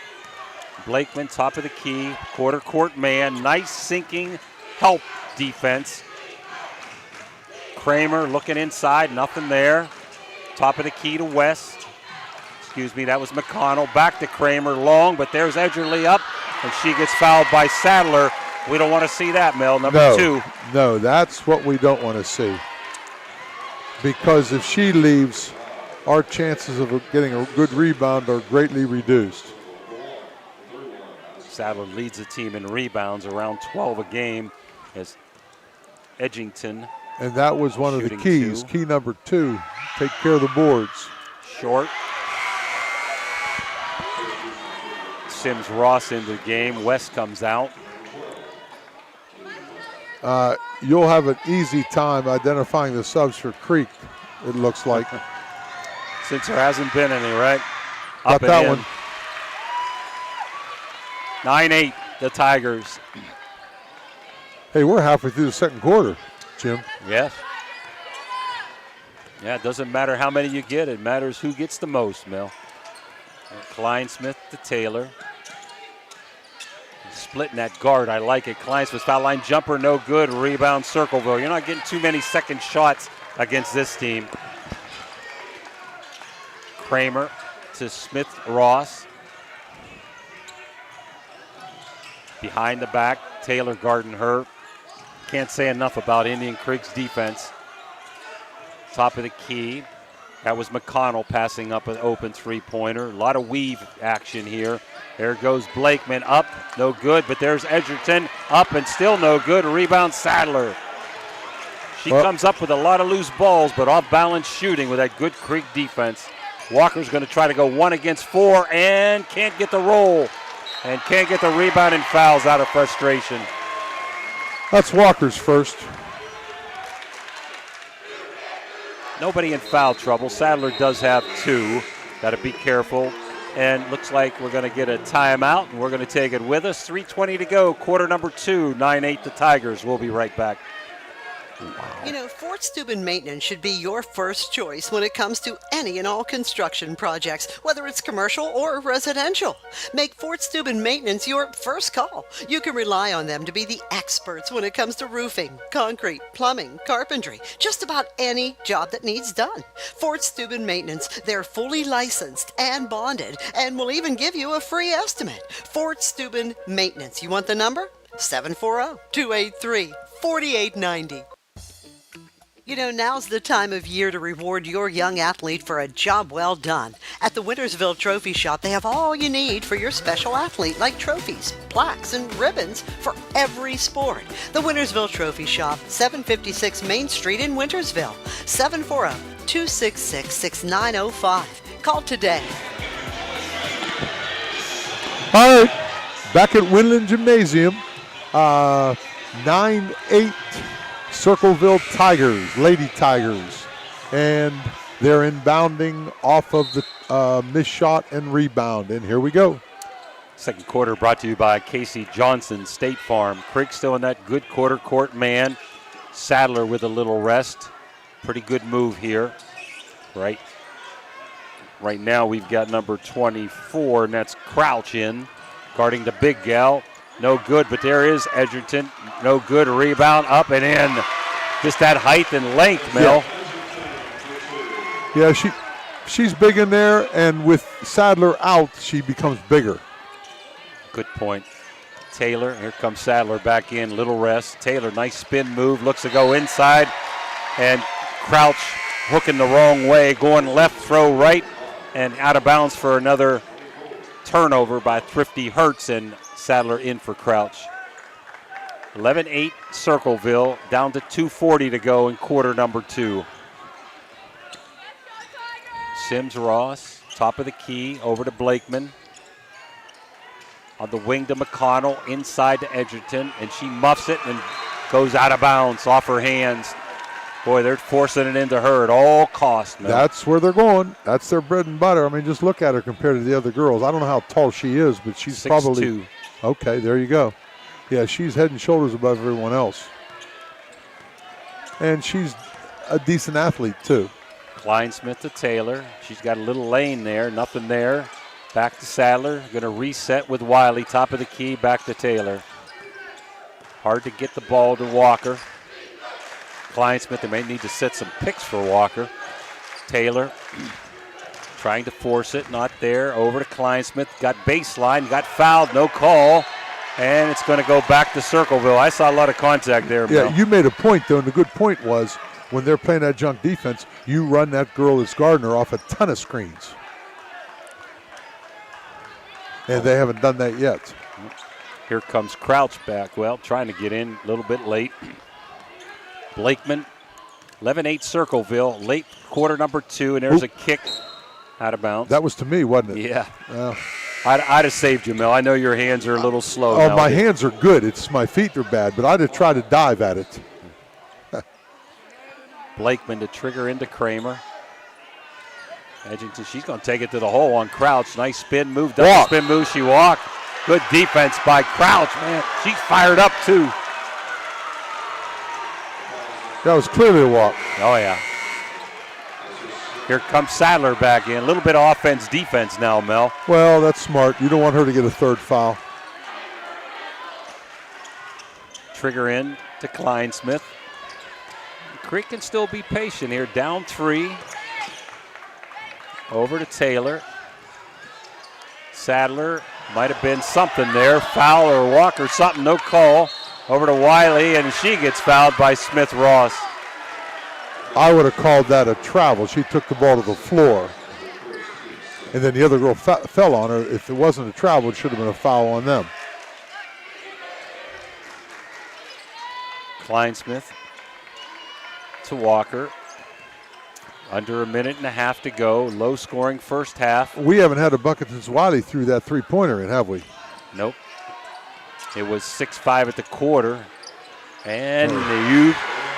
Blakeman, top of the key, quarter court man, nice sinking help defense. Kramer looking inside, nothing there. Top of the key to West. Excuse me, that was McConnell. Back to Kramer, long, but there's Edgerly up, and she gets fouled by Sadler. We don't want to see that, Mel. Number 2. No, that's what we don't want to see. Because if she leaves, our chances of getting a good rebound are greatly reduced. Sadler leads the team in rebounds, around 12 a game, as Edgington. And that was one of the keys. 2. Key number 2, take care of the boards. Short. Sims-Ross into the game. West comes out. You'll have an easy time identifying the subs for Creek, it looks like. Since there hasn't been any, right? Got that one. 9-8, the Tigers. Hey, we're halfway through the second quarter, Jim. Yes. Yeah, it doesn't matter how many you get. It matters who gets the most, Mel. Kleinsmith to Taylor. Splitting that guard, I like it. Kleinsmith's foul line jumper, no good. Rebound Circleville. You're not getting too many second shots against this team. Kramer to Smith-Ross. Behind the back, Taylor guarding her. Can't say enough about Indian Creek's defense. Top of the key. That was McConnell passing up an open three-pointer. A lot of weave action here. There goes Blakeman up, no good, but there's Edgerton up and still no good. Rebound Sadler. She comes up with a lot of loose balls, but off-balance shooting with that good Creek defense. Walker's going to try to go 1 against 4 and can't get the roll and can't get the rebound and fouls out of frustration. That's Walker's first. Nobody in foul trouble. Sadler does have 2. Got to be careful. And looks like we're going to get a timeout, and we're going to take it with us. 3:20 to go, quarter number 2, 9-8 the Tigers. We'll be right back. You know, Fort Steuben Maintenance should be your first choice when it comes to any and all construction projects, whether it's commercial or residential. Make Fort Steuben Maintenance your first call. You can rely on them to be the experts when it comes to roofing, concrete, plumbing, carpentry, just about any job that needs done. Fort Steuben Maintenance, they're fully licensed and bonded and will even give you a free estimate. Fort Steuben Maintenance. You want the number? 740-283-4890. You know, now's the time of year to reward your young athlete for a job well done. At the Wintersville Trophy Shop, they have all you need for your special athlete, like trophies, plaques, and ribbons for every sport. The Wintersville Trophy Shop, 756 Main Street in Wintersville, 740-266-6905. Call today. All right, back at Winland Gymnasium, 9-8 Circleville Tigers, Lady Tigers, and they're inbounding off of the missed shot and rebound, and here we go. Second quarter brought to you by Casey Johnson, State Farm. Crick still in that good quarter court man. Sadler with a little rest. Pretty good move here. Right now we've got number 24, and that's Crouch in, guarding the big gal. No good, but there is Edgerton. No good. Rebound up and in. Just that height and length, Mel. Yeah, she's big in there, and with Sadler out, she becomes bigger. Good point. Taylor, here comes Sadler back in. Little rest. Taylor, nice spin move. Looks to go inside. And Crouch hooking the wrong way. Going left, throw right, and out of bounds for another turnover by Thrifty Hertz, and Sadler in for Crouch. 11-8 Circleville, down to 2:40 to go in quarter number 2. Sims Ross, top of the key, over to Blakeman. On the wing to McConnell, inside to Edgerton, and she muffs it and goes out of bounds off her hands. Boy, they're forcing it into her at all costs, man. That's where they're going. That's their bread and butter. I mean, just look at her compared to the other girls. I don't know how tall she is, but she's 6'2". probably... Okay, there you go. Yeah, she's head and shoulders above everyone else. And she's a decent athlete, too. Kleinsmith to Taylor. She's got a little lane there, nothing there. Back to Sadler. Going to reset with Wiley, top of the key, back to Taylor. Hard to get the ball to Walker. Kleinsmith, they may need to set some picks for Walker. Taylor trying to force it, not there. Over to Kleinsmith, got baseline, got fouled, no call. And it's going to go back to Circleville. I saw a lot of contact there, Yeah, Mel. you made a point, though, and the good point was when they're playing that junk defense, you run that girl that's Gardner off a ton of screens. And they haven't done that yet. Here comes Crouch back. Well, trying to get in a little bit late. Blakeman, 11-8 Circleville, late quarter number 2, and there's a kick out of bounds. That was to me, wasn't it? Yeah. I'd have saved you, Mel. I know your hands are a little slow now. My hands are good. It's my feet are bad, but I'd have tried to dive at it. Blakeman to trigger into Kramer. Edgerton, she's going to take it to the hole on Crouch. Nice spin move, double spin move. She walked. Good defense by Crouch, man. She's fired up, too. That was clearly a walk. Oh, yeah. Here comes Sadler back in. A little bit of offense, defense now, Mel. Well, that's smart. You don't want her to get a third foul. Trigger in to Kleinsmith. Creek can still be patient here. Down 3. Over to Taylor. Sadler might have been something there. Foul or walk or something. No call. Over to Wiley, and she gets fouled by Smith Ross. I would have called that a travel. She took the ball to the floor. And then the other girl fell on her. If it wasn't a travel, it should have been a foul on them. Kleinsmith to Walker. Under a minute and a half to go. Low scoring first half. We haven't had a bucket since Wiley threw that three-pointer in, have we? Nope. It was 6-5 at the quarter. And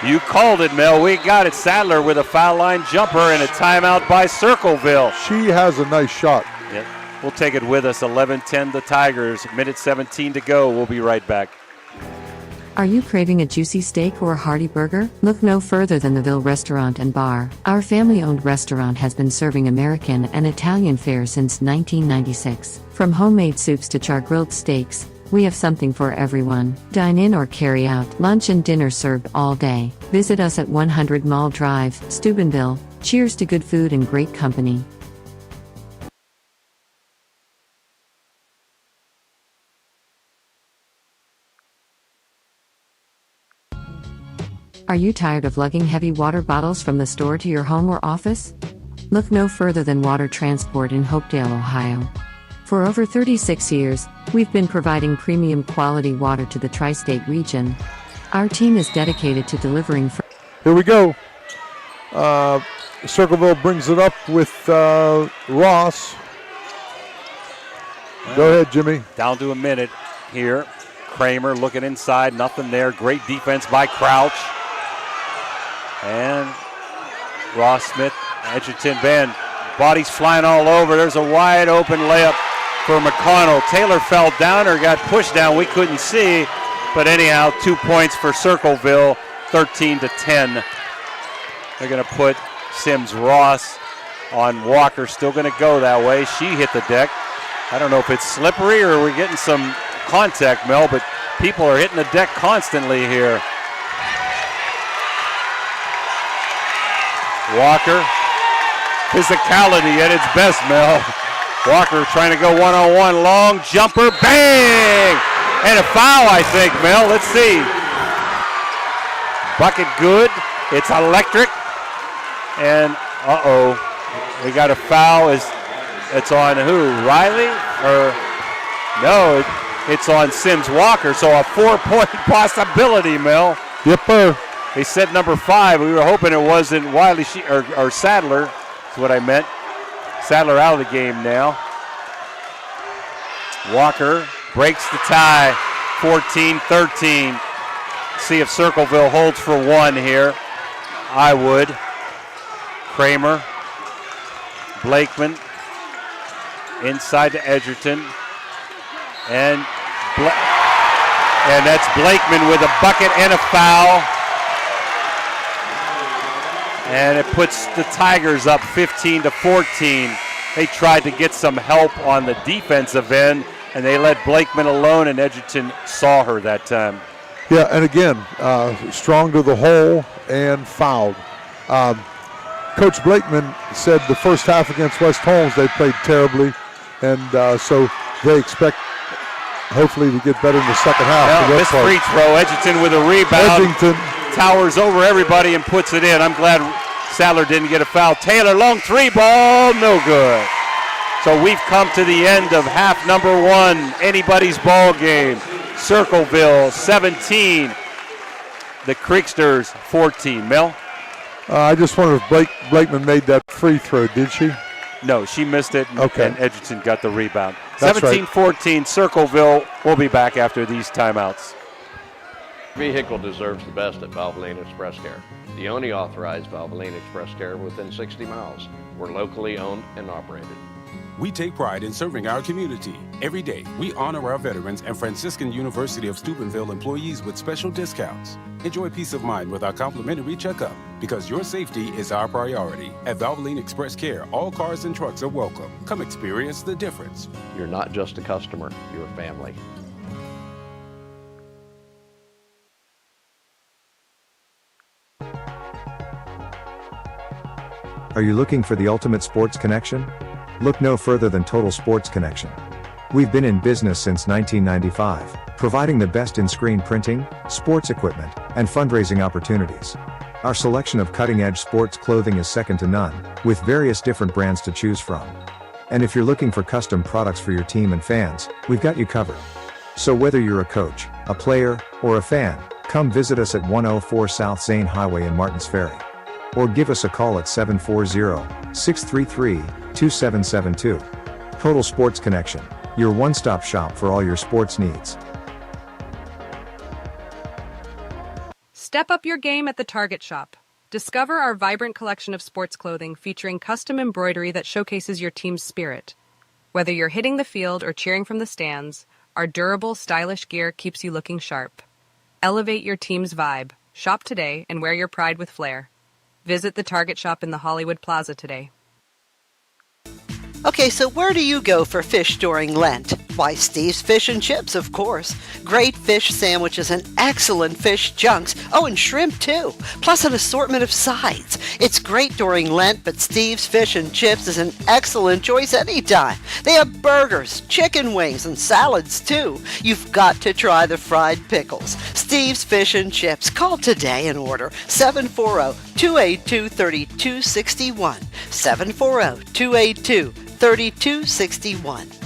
you called it, Mel. We got it. Sadler with a foul line jumper and a timeout by Circleville. She has a nice shot. Yep. We'll take it with us. 11-10 the Tigers. Minute 17 to go. We'll be right back. Are you craving a juicy steak or a hearty burger? Look no further than the Ville Restaurant and Bar. Our family-owned restaurant has been serving American and Italian fare since 1996. From homemade soups to char-grilled steaks, we have something for everyone. Dine in or carry out, lunch and dinner served all day. Visit us at 100 Mall Drive, Steubenville. Cheers to good food and great company. Are you tired of lugging heavy water bottles from the store to your home or office? Look no further than Water Transport in Hopedale, Ohio. For over 36 years, we've been providing premium quality water to the tri-state region. Our team is dedicated to delivering. Here we go. Circleville brings it up with Ross. Go ahead, Jimmy. Down to a minute here. Kramer looking inside, nothing there. Great defense by Crouch. And Ross Smith, Edgerton band, bodies flying all over. There's a wide open layup for McConnell. Taylor fell down or got pushed down. We couldn't see. But anyhow, 2 points for Circleville, 13-10. They're going to put Sims Ross on Walker. Still going to go that way. She hit the deck. I don't know if it's slippery or we're getting some contact, Mel, but people are hitting the deck constantly here. Walker, physicality at its best, Mel. Walker trying to go one-on-one, long jumper, bang! And a foul, I think, Mel. Let's see. Bucket good. It's electric. And, we got a foul. It's on who? Riley? Or no, it's on Sims Walker. So a 4-point possibility, Mel. Yep, sir. They said number 5. We were hoping it wasn't Wiley or Sadler. That's what I meant. Sadler out of the game now. Walker breaks the tie, 14-13. See if Circleville holds for one here. I would. Kramer. Blakeman. Inside to Edgerton. And that's Blakeman with a bucket and a foul. And it puts the Tigers up 15-14. They tried to get some help on the defensive end, and they let Blakeman alone, and Edgerton saw her that time. Yeah, and again, strong to the hole and fouled. Coach Blakeman said the first half against West Holmes they played terribly, and so they expect hopefully to get better in the second half. This free throw, Edgerton with a rebound. Towers over everybody and puts it in. I'm glad Sadler didn't get a foul. Taylor, long three ball, no good. So we've come to the end of half number 1. Anybody's ball game. Circleville 17. The Creeksters 14. Mel? I just wonder if Blakeman made that free throw, did she? No, she missed it, and Edgerton got the rebound. That's 17-14, right. Circleville will be back after these timeouts. Vehicle deserves the best at Valvoline Express Care. The only authorized Valvoline Express Care within 60 miles. We're locally owned and operated. We take pride in serving our community. Every day, we honor our veterans and Franciscan University of Steubenville employees with special discounts. Enjoy peace of mind with our complimentary checkup, because your safety is our priority. At Valvoline Express Care, all cars and trucks are welcome. Come experience the difference. You're not just a customer, you're a family. Are you looking for the ultimate sports connection? Look no further than Total Sports Connection. We've been in business since 1995, providing the best in screen printing, sports equipment, and fundraising opportunities. Our selection of cutting-edge sports clothing is second to none, with various different brands to choose from. And if you're looking for custom products for your team and fans, we've got you covered. So whether you're a coach, a player, or a fan, come visit us at 104 South Zane Highway in Martins Ferry. Or give us a call at 740-633-2772. Total Sports Connection, your one-stop shop for all your sports needs. Step up your game at the Target Shop. Discover our vibrant collection of sports clothing featuring custom embroidery that showcases your team's spirit. Whether you're hitting the field or cheering from the stands, our durable, stylish gear keeps you looking sharp. Elevate your team's vibe. Shop today and wear your pride with flair. Visit the Target shop in the Hollywood Plaza today. Okay, so where do you go for fish during Lent? Why, Steve's Fish and Chips, of course. Great fish sandwiches and excellent fish junks. Oh, and shrimp, too. Plus an assortment of sides. It's great during Lent, but Steve's Fish and Chips is an excellent choice anytime. They have burgers, chicken wings, and salads, too. You've got to try the fried pickles. Steve's Fish and Chips. Call today and order 740-282-3261. 740-282-3261.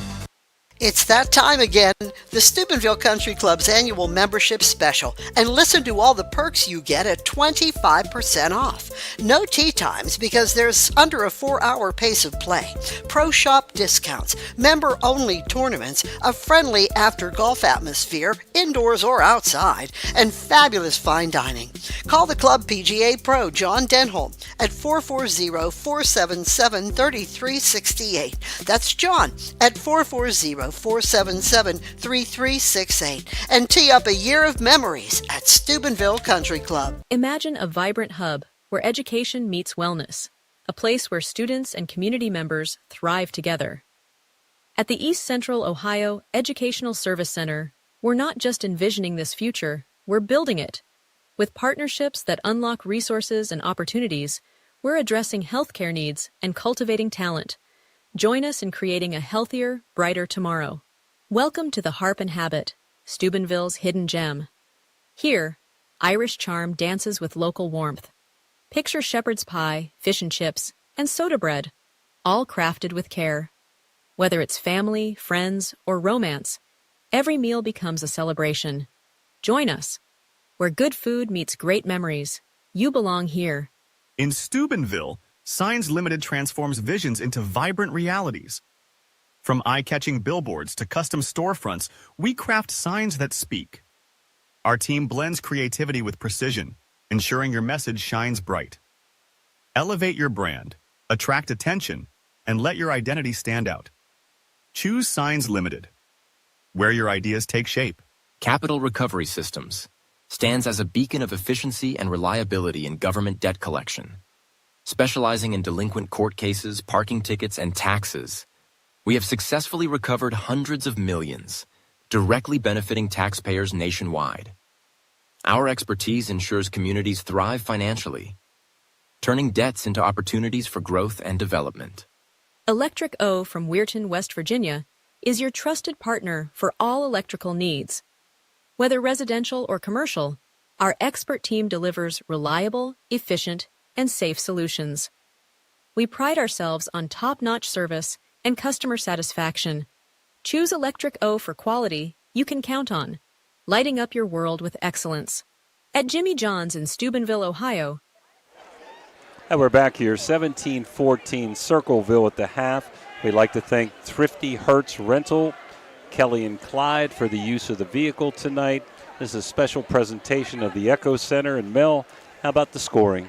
It's that time again, the Steubenville Country Club's annual membership special, and listen to all the perks you get at 25% off. No tee times because there's under a 4-hour pace of play, pro shop discounts, member-only tournaments, a friendly after-golf atmosphere, indoors or outside, and fabulous fine dining. Call the club PGA Pro John Denholm at 440-477-3368. That's John at 440-477-3368, and tee up a year of memories at Steubenville Country Club. Imagine a vibrant hub where education meets wellness, a place where students and community members thrive together. At the East Central Ohio Educational Service Center, we're not just envisioning this future, we're building it. With partnerships that unlock resources and opportunities, we're addressing healthcare needs and cultivating talent. Join us in creating a healthier, brighter tomorrow. Welcome to the Harp and Habit, Steubenville's hidden gem. Here, Irish charm dances with local warmth. Picture shepherd's pie, fish and chips, and soda bread, all crafted with care. Whether it's family, friends, or romance, every meal becomes a celebration. Join us. Where good food meets great memories, you belong here. In Steubenville, Signs Limited transforms visions into vibrant realities. From eye-catching billboards to custom storefronts, we craft signs that speak. Our team blends creativity with precision, ensuring your message shines bright. Elevate your brand, attract attention, and let your identity stand out. Choose Signs Limited, where your ideas take shape. Capital Recovery Systems stands as a beacon of efficiency and reliability in government debt collection. Specializing in delinquent court cases, parking tickets, and taxes, we have successfully recovered hundreds of millions, directly benefiting taxpayers nationwide. Our expertise ensures communities thrive financially, turning debts into opportunities for growth and development. Electric O from Weirton, West Virginia, is your trusted partner for all electrical needs. Whether residential or commercial, our expert team delivers reliable, efficient, and safe solutions. We pride ourselves on top-notch service and customer satisfaction. Choose Electric O for quality you can count on, lighting up your world with excellence. At Jimmy John's in Steubenville, Ohio. And we're back here, 17-14 Circleville at the half. We'd like to thank Thrifty Hertz Rental, Kelly and Clyde for the use of the vehicle tonight. This is a special presentation of the Echo Center. And Mel, how about the scoring?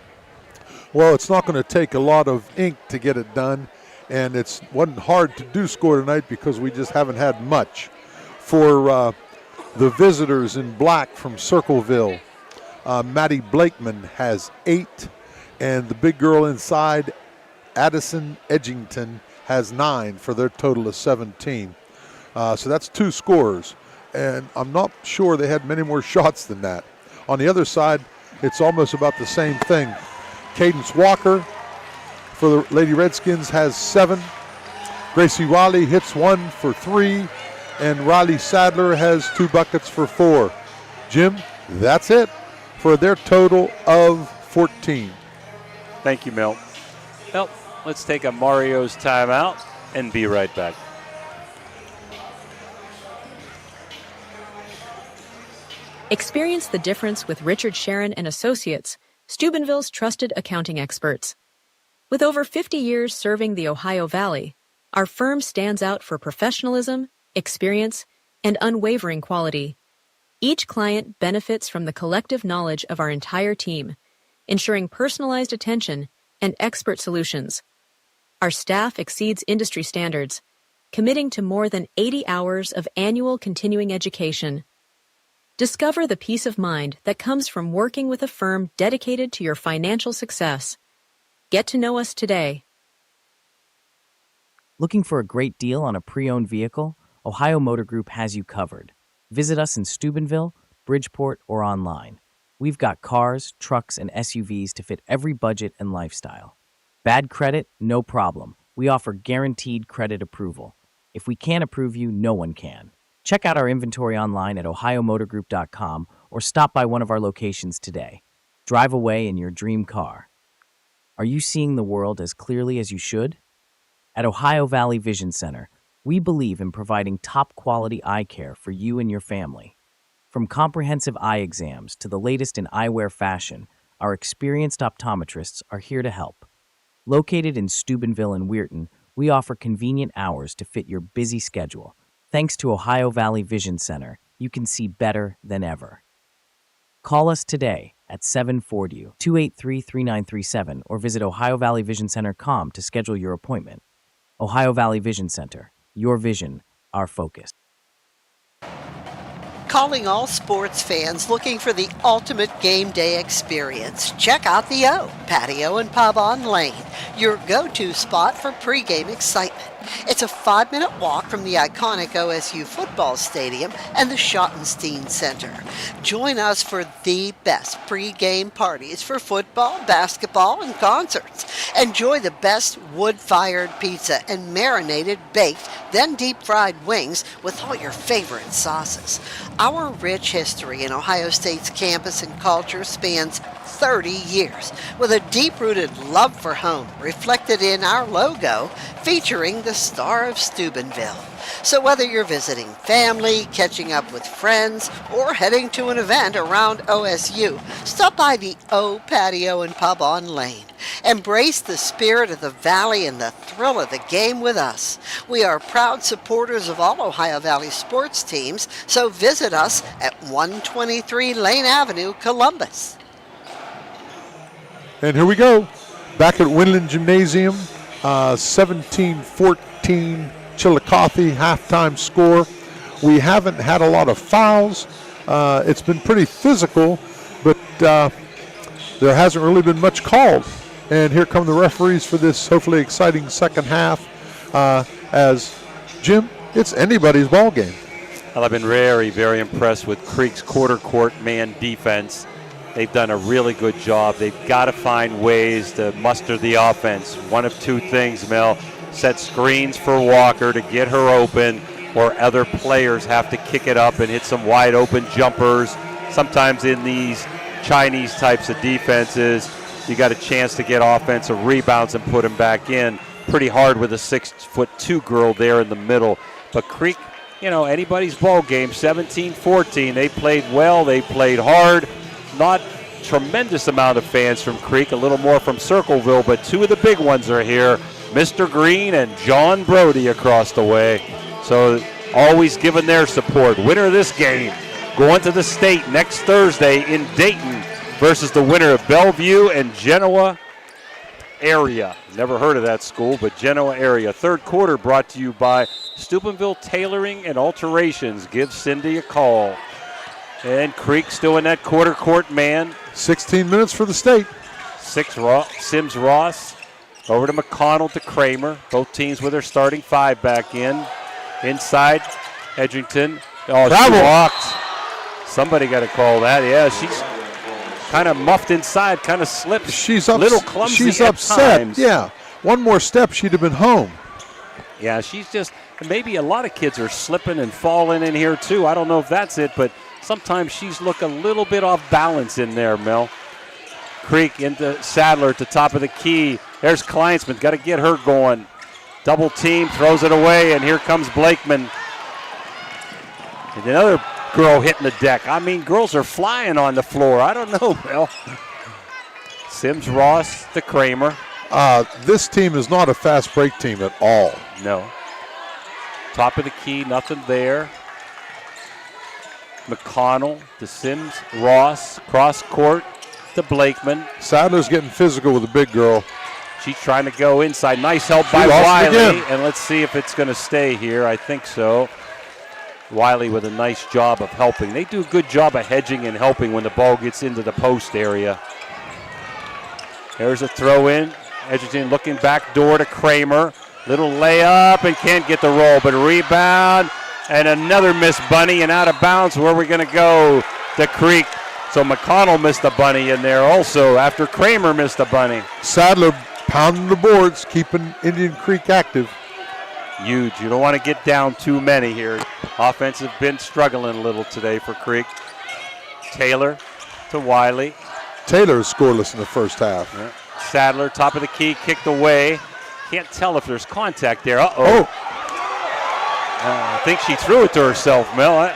Well, it's not going to take a lot of ink to get it done, and it wasn't hard to do score tonight because we just haven't had much. For the visitors in black from Circleville, Maddie Blakeman has 8, and the big girl inside, Addison Edgington, has 9 for their total of 17. So that's 2 scorers, and I'm not sure they had many more shots than that. On the other side, it's almost about the same thing. Cadence Walker for the Lady Redskins has 7. Gracie Riley hits 1 for 3, and Riley Sadler has 2 buckets for 4. Jim, that's it for their total of 14. Thank you, Mel. Well, let's take a Mario's timeout and be right back. Experience the difference with Richard Sharon and Associates, Steubenville's trusted accounting experts. With over 50 years serving the Ohio Valley, our firm stands out for professionalism, experience, and unwavering quality. Each client benefits from the collective knowledge of our entire team, ensuring personalized attention and expert solutions. Our staff exceeds industry standards, committing to more than 80 hours of annual continuing education. Discover the peace of mind that comes from working with a firm dedicated to your financial success. Get to know us today. Looking for a great deal on a pre-owned vehicle? Ohio Motor Group has you covered. Visit us in Steubenville, Bridgeport, or online. We've got cars, trucks, and SUVs to fit every budget and lifestyle. Bad credit? No problem. We offer guaranteed credit approval. If we can't approve you, no one can. Check out our inventory online at ohiomotorgroup.com or stop by one of our locations today. Drive away in your dream car. Are you seeing the world as clearly as you should? At Ohio Valley Vision Center, we believe in providing top-quality eye care for you and your family. From comprehensive eye exams to the latest in eyewear fashion, our experienced optometrists are here to help. Located in Steubenville and Weirton, we offer convenient hours to fit your busy schedule. Thanks to Ohio Valley Vision Center, you can see better than ever. Call us today at 740-283-3937 or visit ohiovalleyvisioncenter.com to schedule your appointment. Ohio Valley Vision Center, your vision, our focus. Calling all sports fans looking for the ultimate game day experience. Check out the O Patio and Pub on Lane, your go-to spot for pregame excitement. It's a 5-minute walk from the iconic OSU football stadium and the Schottenstein Center. Join us for the best pregame parties for football, basketball, and concerts. Enjoy the best wood-fired pizza and marinated, baked, then deep-fried wings with all your favorite sauces. Our rich history in Ohio State's campus and culture spans 30 years, with a deep-rooted love for home reflected in our logo featuring the Star of Steubenville. So whether you're visiting family, catching up with friends, or heading to an event around OSU, stop by the O Patio and Pub on Lane. Embrace the spirit of the Valley and the thrill of the game with us. We are proud supporters of all Ohio Valley sports teams, so visit us at 123 Lane Avenue, Columbus. And here we go. Back at Winland Gymnasium, 17-14 Chillicothe halftime score. We haven't had a lot of fouls. It's been pretty physical, but there hasn't really been much called. And here come the referees for this hopefully exciting second half. As Jim, it's anybody's ball game. Well, I've been very, very impressed with Creek's quarter court man defense. They've done a really good job. They've got to find ways to muster the offense. One of two things, Mel. Set screens for Walker to get her open, or other players have to kick it up and hit some wide open jumpers. Sometimes in these Chinese types of defenses, you got a chance to get offensive rebounds and put them back in. Pretty hard with a 6'2" girl there in the middle. But Creek, anybody's ball game, 17-14. They played well. They played hard. Not tremendous amount of fans from Creek, a little more from Circleville, but two of the big ones are here, Mr. Green and John Brody across the way. So always giving their support. Winner of this game going to the state next Thursday in Dayton versus the winner of Bellevue and Genoa area. Never heard of that school, but Genoa area. Third quarter brought to you by Steubenville Tailoring and Alterations. Give Cindy a call. And Creek still in that quarter court man. 16 minutes for the state. Sims Ross over to McConnell to Kramer. Both teams with their starting five back in. Inside, Edgerton. Oh, she walked. Somebody got to call that. Yeah, she's kind of muffed inside, kind of slipped. She's little clumsy. She's at upset. times. Yeah, one more step, she'd have been home. Yeah, she's just, maybe a lot of kids are slipping and falling in here too. I don't know if that's it, but sometimes she's look a little bit off balance in there, Mel. Creek into Sadler at the top of the key. There's Kleinsman, got to get her going. Double team, throws it away, and here comes Blakeman. And another girl hitting the deck. I mean, girls are flying on the floor. I don't know, Mel. Sims Ross to Kramer. This team is not a fast break team at all. No. Top of the key, nothing there. McConnell to Sims Ross, cross court to Blakeman. Sadler's getting physical with the big girl. She's trying to go inside. Nice help by Wiley. And let's see if it's going to stay here. I think so. Wiley with a nice job of helping. They do a good job of hedging and helping when the ball gets into the post area. There's a throw in. Edgerton looking back door to Kramer. Little layup and can't get the roll, but rebound and another missed bunny and out of bounds. Where are we going to go? The Creek. So McConnell missed a bunny in there also after Kramer missed a bunny. Sadler pounding the boards, keeping Indian Creek active. Huge. You don't want to get down too many here. Offense has been struggling a little today for Creek. Taylor to Wiley. Taylor is scoreless in the first half. Yeah. Sadler, top of the key, kicked away. Can't tell if there's contact there. Uh-oh. I think she threw it to herself, Mel.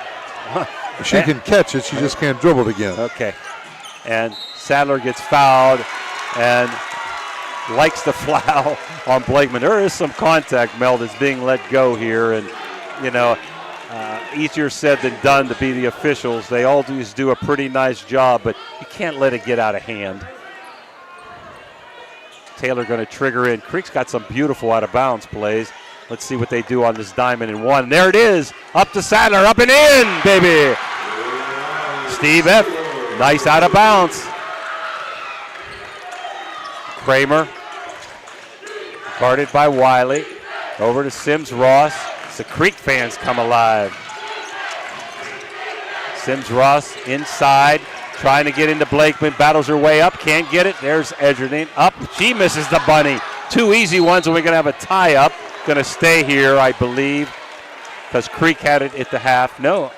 She can catch it. She just can't dribble it again. Okay. And Sadler gets fouled and likes the foul on Blakeman. There is some contact, Mel, that's being let go here. And, easier said than done to be the officials. They always do a pretty nice job, but you can't let it get out of hand. Taylor going to trigger in. Creek's got some beautiful out-of-bounds plays. Let's see what they do on this diamond and one. There it is. Up to Sadler. Up and in, baby. Steve F. Nice out of bounds. Kramer. Guarded by Wiley. Over to Sims Ross. The Creek fans come alive. Sims Ross inside. Trying to get into Blakeman. Battles her way up. Can't get it. There's Edgerton. Up. She misses the bunny. Two easy ones, and we're going to have a tie-up. Going to stay here, I believe, because Creek had it at the half. No,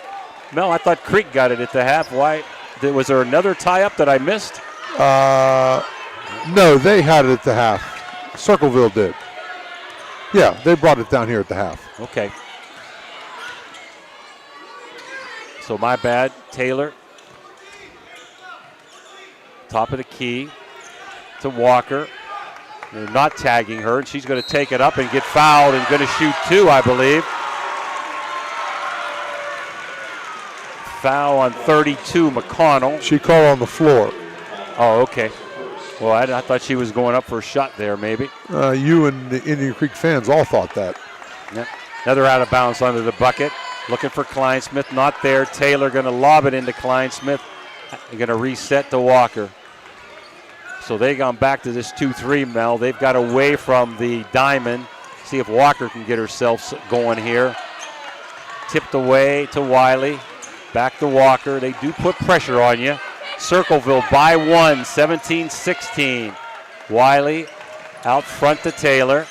Mel, I thought Creek got it at the half. Why? Was there another tie-up that I missed? No, they had it at the half. Circleville did. Yeah, they brought it down here at the half. Okay. So my bad, Taylor. Top of the key to Walker. They're not tagging her, and she's going to take it up and get fouled and going to shoot two, I believe. Foul on 32, McConnell. She called on the floor. Oh, okay. Well, I thought she was going up for a shot there, maybe. You and the Indian Creek fans all thought that. Yep. Another out of bounds under the bucket. Looking for Kleinsmith, not there. Taylor going to lob it into Kleinsmith. They're going to reset to Walker. So they've gone back to this 2-3, Mel. They've got away from the diamond. See if Walker can get herself going here. Tipped away to Wiley. Back to Walker. They do put pressure on you. Circleville by one, 17-16. Wiley out front to Taylor.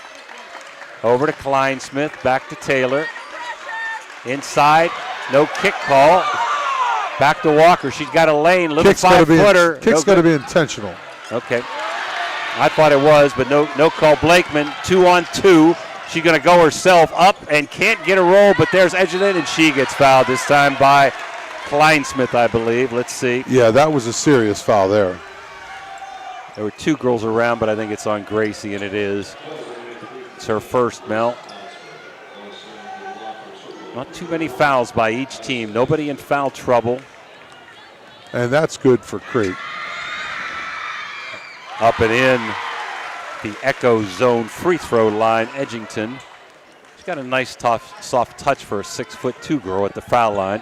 Over to Kleinsmith. Back to Taylor. Inside. No kick call. Back to Walker. She's got a lane. Little five-footer. Kick's got to be intentional. Okay. I thought it was, but no call. Blakeman, 2-on-2. She's going to go herself up and can't get a roll, but there's Edgerton, and she gets fouled this time by Kleinsmith, I believe. Let's see. Yeah, that was a serious foul there. There were two girls around, but I think it's on Gracie, and it is. It's her first, Mel. Not too many fouls by each team. Nobody in foul trouble. And that's good for Creek. Up and in the Echo Zone free throw line, Edgington. She's got a nice, tough, soft touch for a 6'2" girl at the foul line.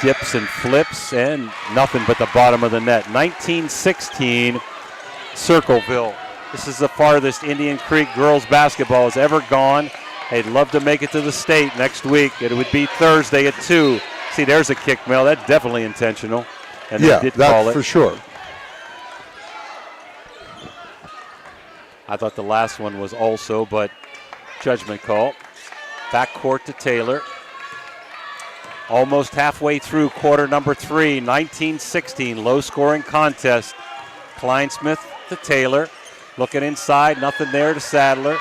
Dips and flips and nothing but the bottom of the net. 19-16, Circleville. This is the farthest Indian Creek girls basketball has ever gone. They'd love to make it to the state next week. It would be Thursday at 2. See, there's a kick, Mel. That's definitely intentional. And yeah, they did call it. for sure. I thought the last one was also, but judgment call. Backcourt to Taylor. Almost halfway through quarter number 3, 19-16, low-scoring contest. Kleinsmith to Taylor. Looking inside, nothing there to Sadler.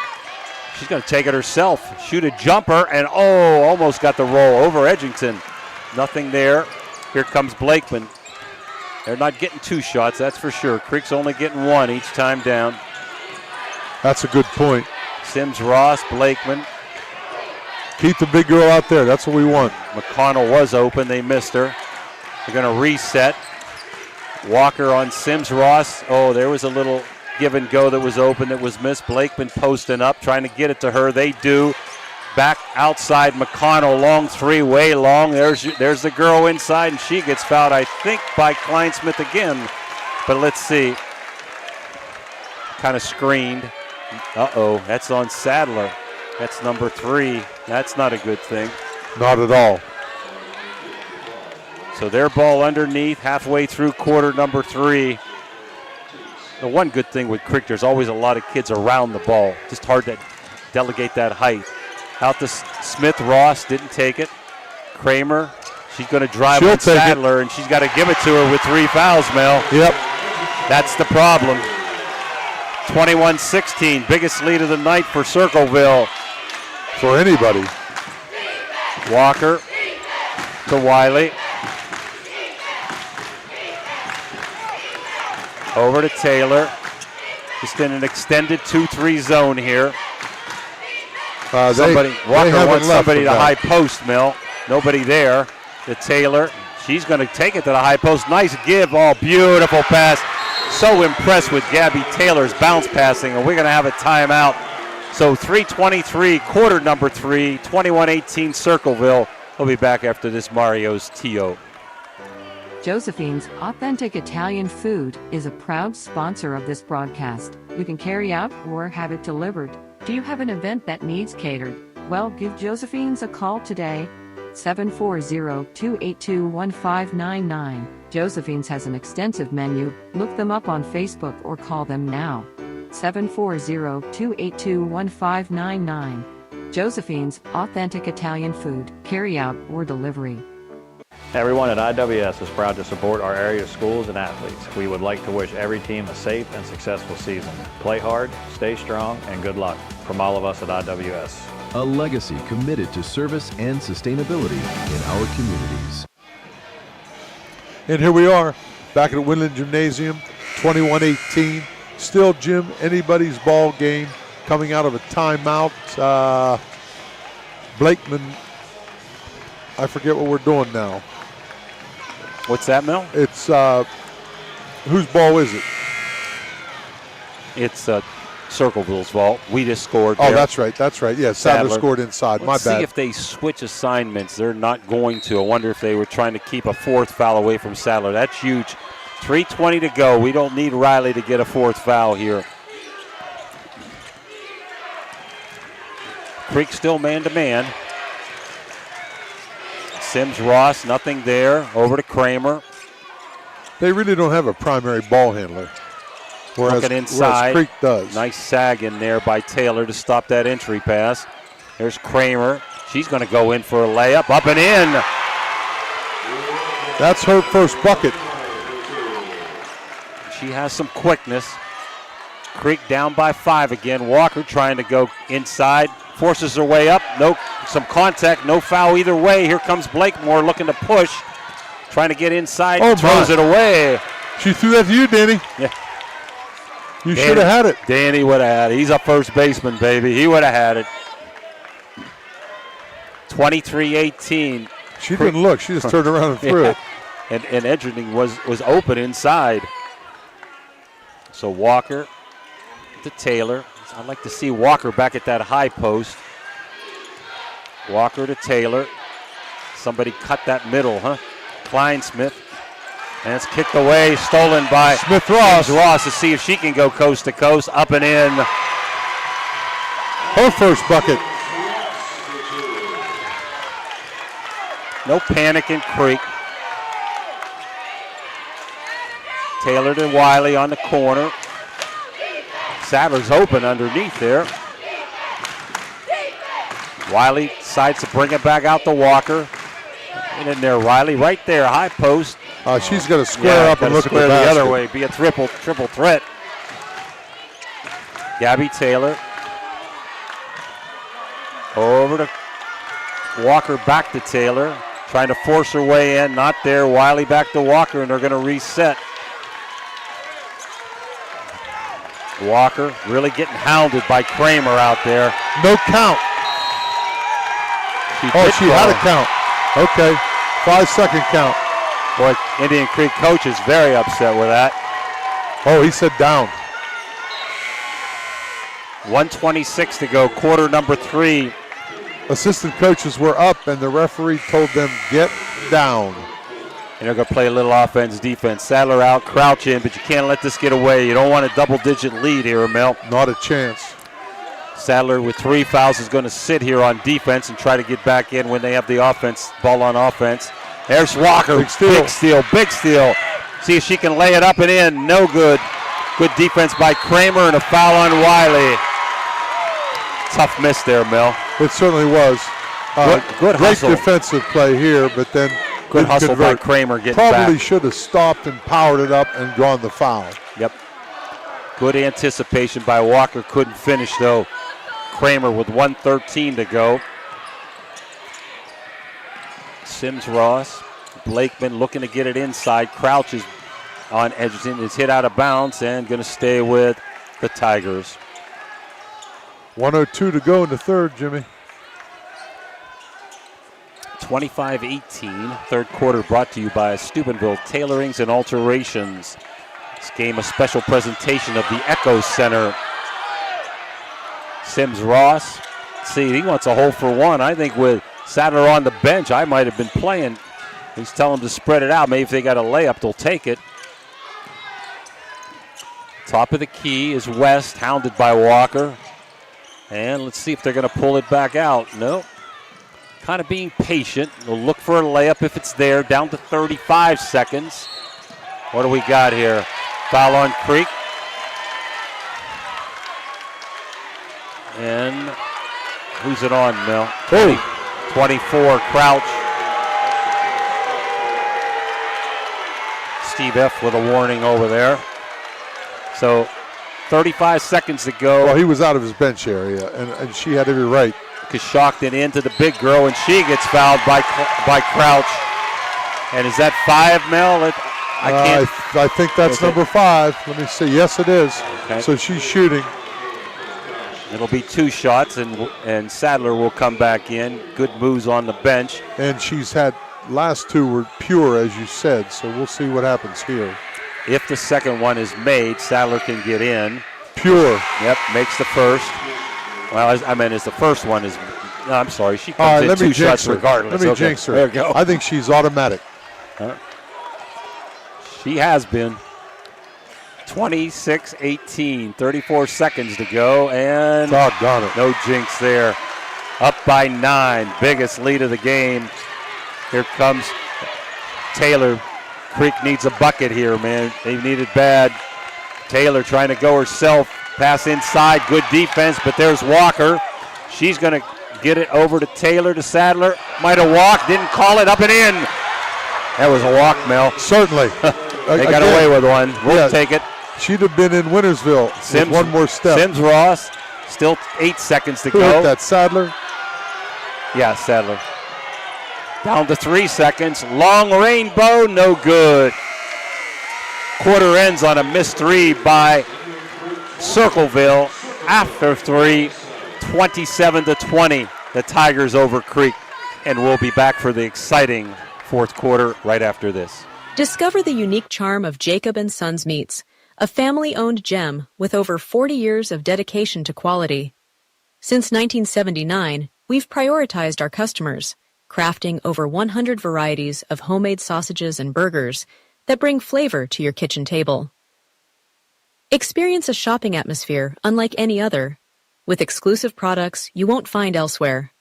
She's going to take it herself. Shoot a jumper, and almost got the roll over Edgington. Nothing there. Here comes Blakeman. They're not getting two shots, that's for sure. Creek's only getting one each time down. That's a good point. Sims, Ross, Blakeman. Keep the big girl out there. That's what we want. McConnell was open. They missed her. They're going to reset. Walker on Sims, Ross. Oh, there was a little give and go that was open that was missed. Blakeman posting up, trying to get it to her. They do. back outside McConnell, long three, way long. There's the girl inside, and she gets fouled, I think, by Kleinsmith again. But let's see. Kind of screened. Uh-oh, that's on Sadler. That's number 3. That's not a good thing. Not at all. So their ball underneath, halfway through quarter number 3. The one good thing with Creek, there's always a lot of kids around the ball. Just hard to delegate that height. Out to Smith-Ross, didn't take it. Kramer, she's going to drive on Sadler, and she's got to give it to her with 3 fouls, Mel. Yep. That's the problem. 21-16, biggest lead of the night for Circleville. For anybody. Walker to Wiley. Over to Taylor. Just in an extended 2-3 zone here. Walker wants somebody to high post, Mill. Nobody there. To Taylor. She's going to take it to the high post. Nice give. Oh, beautiful pass. So impressed with Gabby Taylor's bounce passing, and we're going to have a timeout. So 3:23, quarter number 3, 21-18 Circleville. We'll be back after this Mario's T.O. Josephine's Authentic Italian Food is a proud sponsor of this broadcast. You can carry out or have it delivered. Do you have an event that needs catered? Well, give Josephine's a call today. 740-282-1599. Josephine's has an extensive menu. Look them up on Facebook or call them now. 740-282-1599. Josephine's Authentic Italian Food, carry out or delivery. Everyone at IWS is proud to support our area schools and athletes. We would like to wish every team a safe and successful season. Play hard, stay strong, and good luck from all of us at IWS. A legacy committed to service and sustainability in our communities. And here we are, back at Winland Gymnasium, 21-18. Still, Jim, anybody's ball game coming out of a timeout. Blakeman, I forget what we're doing now. What's that, Mel? It's, whose ball is it? It's Circleville's ball. We just scored there. Oh, that's right. Yeah, Sadler scored inside. Let's My bad. see if they switch assignments. They're not going to. I wonder if they were trying to keep a 4th foul away from Sadler. That's huge. 3:20 to go. We don't need Riley to get a 4th foul here. Creek still man-to-man. Sims-Ross, nothing there. Over to Kramer. They really don't have a primary ball handler. Whereas Creek does. Nice sag in there by Taylor to stop that entry pass. There's Kramer. She's going to go in for a layup. Up and in. That's her first bucket. She has some quickness. Creek down by 5 again. Walker trying to go inside. Forces her way up. Some contact. No foul either way. Here comes Blakemore looking to push. Trying to get inside. Throws it away. She threw that to you, Danny. Yeah. You should have had it. Danny would have had it. He's a first baseman, baby. He would have had it. 23-18. She didn't look. She just turned around and threw it. And Edgerton was open inside. So Walker to Taylor. I'd like to see Walker back at that high post. Walker to Taylor. Somebody cut that middle, huh? Kleinsmith. And it's kicked away, stolen by Smith-Ross. Ross to see if she can go coast to coast, up and in. Her first bucket. No panic in Creek. Taylor to Wiley on the corner. Sadler's open underneath there. Wiley decides to bring it back out to Walker. And in there, Riley, right there, high post. She's going to square up and look at the basket. Other way, be a triple threat. Gabby Taylor. Over to Walker, back to Taylor. Trying to force her way in, not there. Wiley back to Walker, and they're going to reset. Walker really getting hounded by Kramer out there. No count. She had a count. Okay, 5-second count. Boy, Indian Creek coach is very upset with that. Oh, he said down. 1:26 to go, quarter number 3. assistant coaches were up, and the referee told them, get down. And they're going to play a little offense, defense. Sadler out, Crouch in, but you can't let this get away. You don't want a double-digit lead here, Mel. Not a chance. Sadler with 3 fouls is going to sit here on defense and try to get back in when they have the offense, ball on offense. There's Walker. Big steal. Big steal. Big steal. See if she can lay it up and in. No good. Good defense by Kramer and a foul on Wiley. Tough miss there, Mel. It certainly was. Good great hustle. defensive play here, but then Good hustle by Kramer getting Probably back. should have stopped and powered it up and drawn the foul. Yep. Good anticipation by Walker. Couldn't finish, though. Kramer with 1:13 to go. Sims-Ross. Blakeman looking to get it inside. Crouch is on Edgerton. It's hit out of bounds and going to stay with the Tigers. 1:02 to go in the third, Jimmy. 25-18. Third quarter brought to you by Steubenville Tailorings and Alterations. This game a special presentation of the Echo Center. Sims-Ross. See, he wants a hole for one. I think with Sadler on the bench, I might have been playing. He's telling them to spread it out. Maybe if they got a layup, they'll take it. Top of the key is West, hounded by Walker. And let's see if they're going to pull it back out. No. Kind of being patient. They'll look for a layup if it's there. Down to 35 seconds. What do we got here? Foul on Creek. And who's it on, Mel? 24, Crouch. Steve F. with a warning over there. So 35 seconds to go. Well, he was out of his bench area, and she had every right. Shocked it into the big girl, and she gets fouled by Crouch. And is that 5, Mel? I can't. I think that's number 5. Let me see. Yes, it is. Okay. So she's shooting. It'll be 2 shots, and Sadler will come back in. Good moves on the bench. And she's had last 2 were pure, as you said. So we'll see what happens here. If the second one is made, Sadler can get in. Pure. Yep, makes the first. Well, I mean, as the first one is. No, I'm sorry. She All comes right, in 2 shots regardless. Let me jinx her. There you go. I think she's automatic. She has been. 26-18, 34 seconds to go, and doggone it. No jinx there. Up by 9, biggest lead of the game. Here comes Taylor. Creek needs a bucket here, man. They need it bad. Taylor trying to go herself. Pass inside, good defense, but there's Walker. She's going to get it over to Taylor, to Sadler. Might have walked, didn't call it, up and in. That was a walk, Mel. Certainly. They got away with one. We'll take it. She'd have been in Wintersville with one more step. Sims-Ross, still 8 seconds to Who go. hit that, Sadler? Yeah, Sadler. Down to 3 seconds. Long rainbow, no good. Quarter ends on a missed 3 by Circleville. After 3, 27-20. The Tigers over Creek. And we'll be back for the exciting fourth quarter right after this. Discover the unique charm of Jacob & Sons Meats, a family-owned gem with over 40 years of dedication to quality. Since 1979, we've prioritized our customers, crafting over 100 varieties of homemade sausages and burgers that bring flavor to your kitchen table. Experience a shopping atmosphere unlike any other, with exclusive products you won't find elsewhere.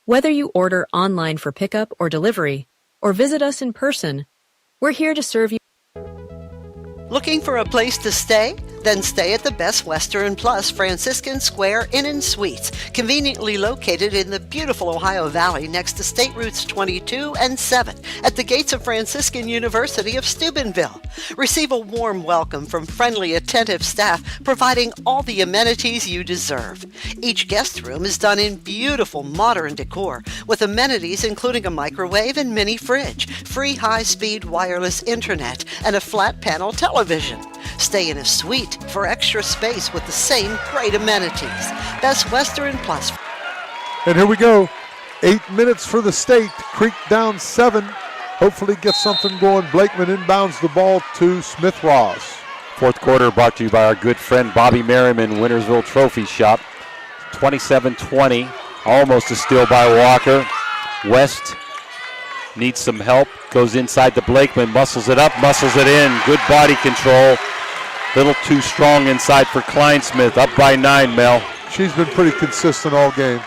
Whether you order online for pickup or delivery, or visit us in person, we're here to serve you. Looking for a place to stay? Then stay at the Best Western Plus Franciscan Square Inn & Suites, conveniently located in the beautiful Ohio Valley next to State Routes 22 and 7 at the gates of Franciscan University of Steubenville. Receive a warm welcome from friendly, attentive staff, providing all the amenities you deserve. Each guest room is done in beautiful modern decor, with amenities including a microwave and mini fridge, free high-speed wireless internet, and a flat-panel television. Stay in a suite for extra space with the same great amenities. Best Western Plus. And here we go. 8 minutes for the state. Creek down 7. Hopefully get something going. Blakeman inbounds the ball to Smith-Ross. Fourth quarter brought to you by our good friend Bobby Merriman, Wintersville Trophy Shop. 27-20. Almost a steal by Walker. West needs some help. Goes inside to Blakeman. Muscles it up, muscles it in. Good body control. Little too strong inside for Kleinsmith. Up by 9, Mel. She's been pretty consistent all game.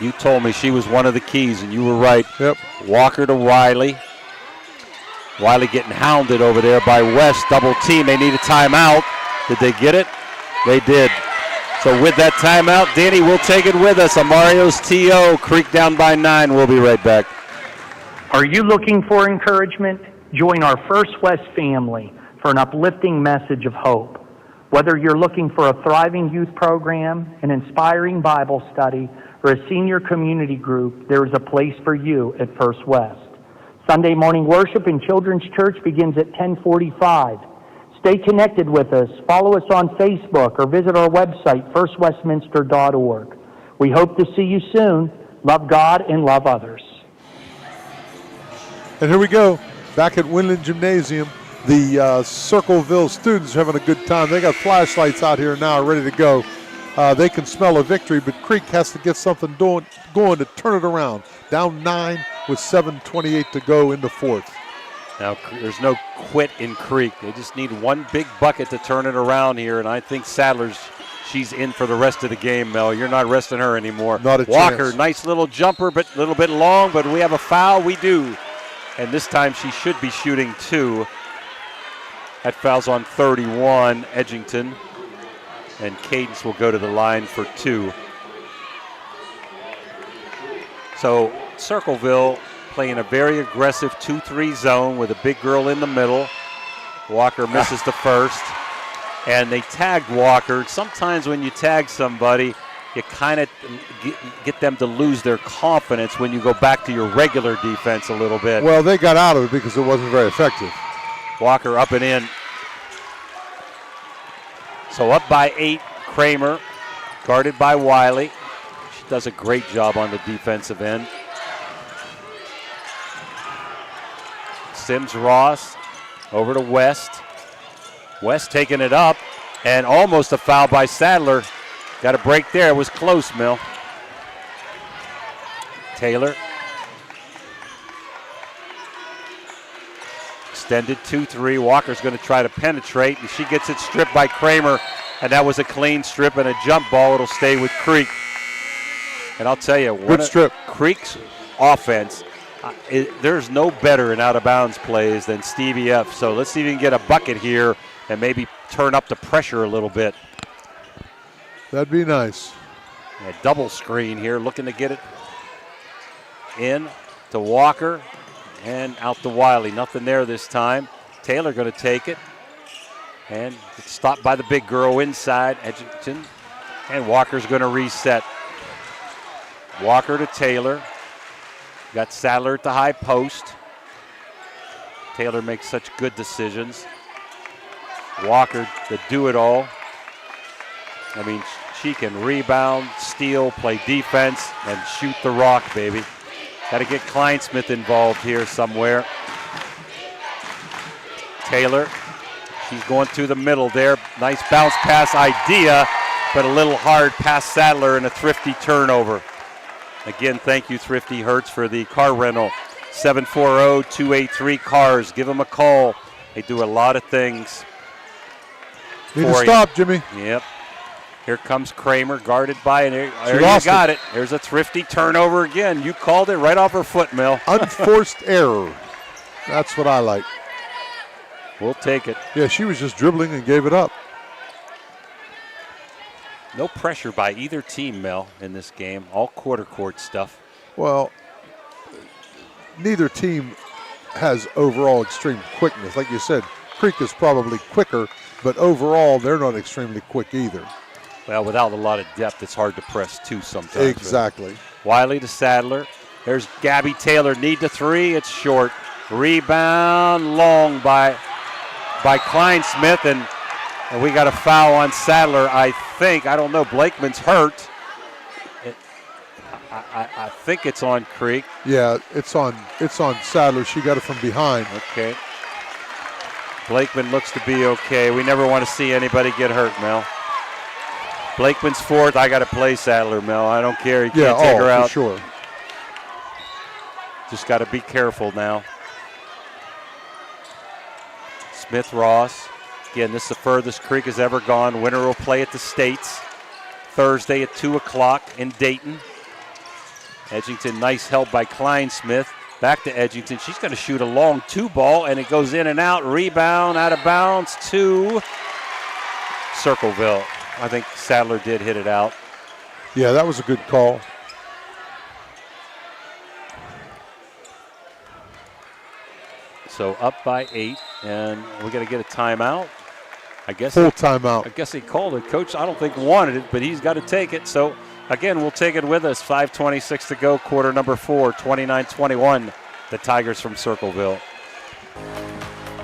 You told me she was one of the keys, and you were right. Yep. Walker to Wiley. Wiley getting hounded over there by West. Double team. They need a timeout. Did they get it? They did. So with that timeout, Danny will take it with us. Amario's TO. Creek down by 9. We'll be right back. Are you looking for encouragement? Join our First West family for an uplifting message of hope. Whether you're looking for a thriving youth program, an inspiring Bible study, or a senior community group, there is a place for you at First West. Sunday morning worship in Children's Church begins at 10:45. Stay connected with us. Follow us on Facebook or visit our website, firstwestminster.org. We hope to see you soon. Love God and love others. And here we go, back at Winland Gymnasium. The Circleville students are having a good time. They got flashlights out here now ready to go. They can smell a victory, but Creek has to get something going to turn it around. Down 9 with 7:28 to go in the fourth. Now, there's no quit in Creek. They just need one big bucket to turn it around here, and I think Sadler's, she's in for the rest of the game, Mel. You're not resting her anymore. Not a Walker, chance. nice little jumper, but a little bit long, but we have a foul. We do. And this time she should be shooting 2. That foul's on 31, Edgington. And Cadence will go to the line for 2. So Circleville playing a very aggressive 2-3 zone with a big girl in the middle. Walker misses the first. And they tagged Walker. Sometimes when you tag somebody, you kind of get them to lose their confidence when you go back to your regular defense a little bit. Well, they got out of it because it wasn't very effective. Walker up and in. So up by 8, Kramer, guarded by Wiley. She does a great job on the defensive end. Sims-Ross over to West. West taking it up, and almost a foul by Sadler. Got a break there. It was close, Mill. Taylor. Extended 2-3. Walker's going to try to penetrate, and she gets it stripped by Kramer, and that was a clean strip and a jump ball. It'll stay with Creek. And I'll tell you, good strip. Creek's offense, there's no better in out-of-bounds plays than Stevie F. So let's see if we can get a bucket here and maybe turn up the pressure a little bit. That'd be nice. A double screen here, looking to get it in to Walker and out to Wiley. Nothing there this time. Taylor going to take it. And it's stopped by the big girl inside, Edgington. And Walker's going to reset. Walker to Taylor. Got Sadler at the high post. Taylor makes such good decisions. Walker, the do-it-all. I mean, she can rebound, steal, play defense, and shoot the rock, baby. Got to get Kleinsmith involved here somewhere. Taylor, she's going through the middle there. Nice bounce pass idea, but a little hard past Sadler and a Thrifty turnover. Again, thank you, Thrifty Hertz, for the car rental. 740-283-CARS. Give them a call. They do a lot of things. Need to stop, Jimmy. Yep. Here comes Kramer, guarded by, and there you got it. There's a Thrifty turnover again. You called it right off her foot, Mill. Unforced error. That's what I like. We'll take it. Yeah, she was just dribbling and gave it up. No pressure by either team, Mel, in this game. All quarter court stuff. Well, neither team has overall extreme quickness. Like you said, Creek is probably quicker, but overall they're not extremely quick either. Well, without a lot of depth, it's hard to press two sometimes. Exactly. Right? Wiley to Sadler. There's Gabby Taylor. Need the three. It's short. Rebound long by Kleinsmith, and we got a foul on Sadler, I think. I don't know. Blakeman's hurt. I think it's on Creek. Yeah, it's on Sadler. She got it from behind. Okay. Blakeman looks to be okay. We never want to see anybody get hurt, Mel. Blakeman's fourth. I got to play Sadler, Mel. I don't care. You Yeah, can't take her out. for sure. Just got to be careful now. Smith-Ross. Again, this is the furthest Creek has ever gone. Winner will play at the States Thursday at 2 o'clock in Dayton. Edgington, nice help by Kleinsmith. Back to Edgington. She's going to shoot a long 2 ball, and it goes in and out. Rebound, out of bounds to Circleville. I think Sadler did hit it out. Yeah, that was a good call. So up by 8, and we're going to get a timeout. I guess Full timeout. I guess he called it. Coach, I don't think wanted it, but he's got to take it. So, again, we'll take it with us. 5:26 to go, quarter number 4, 29-21. The Tigers from Circleville.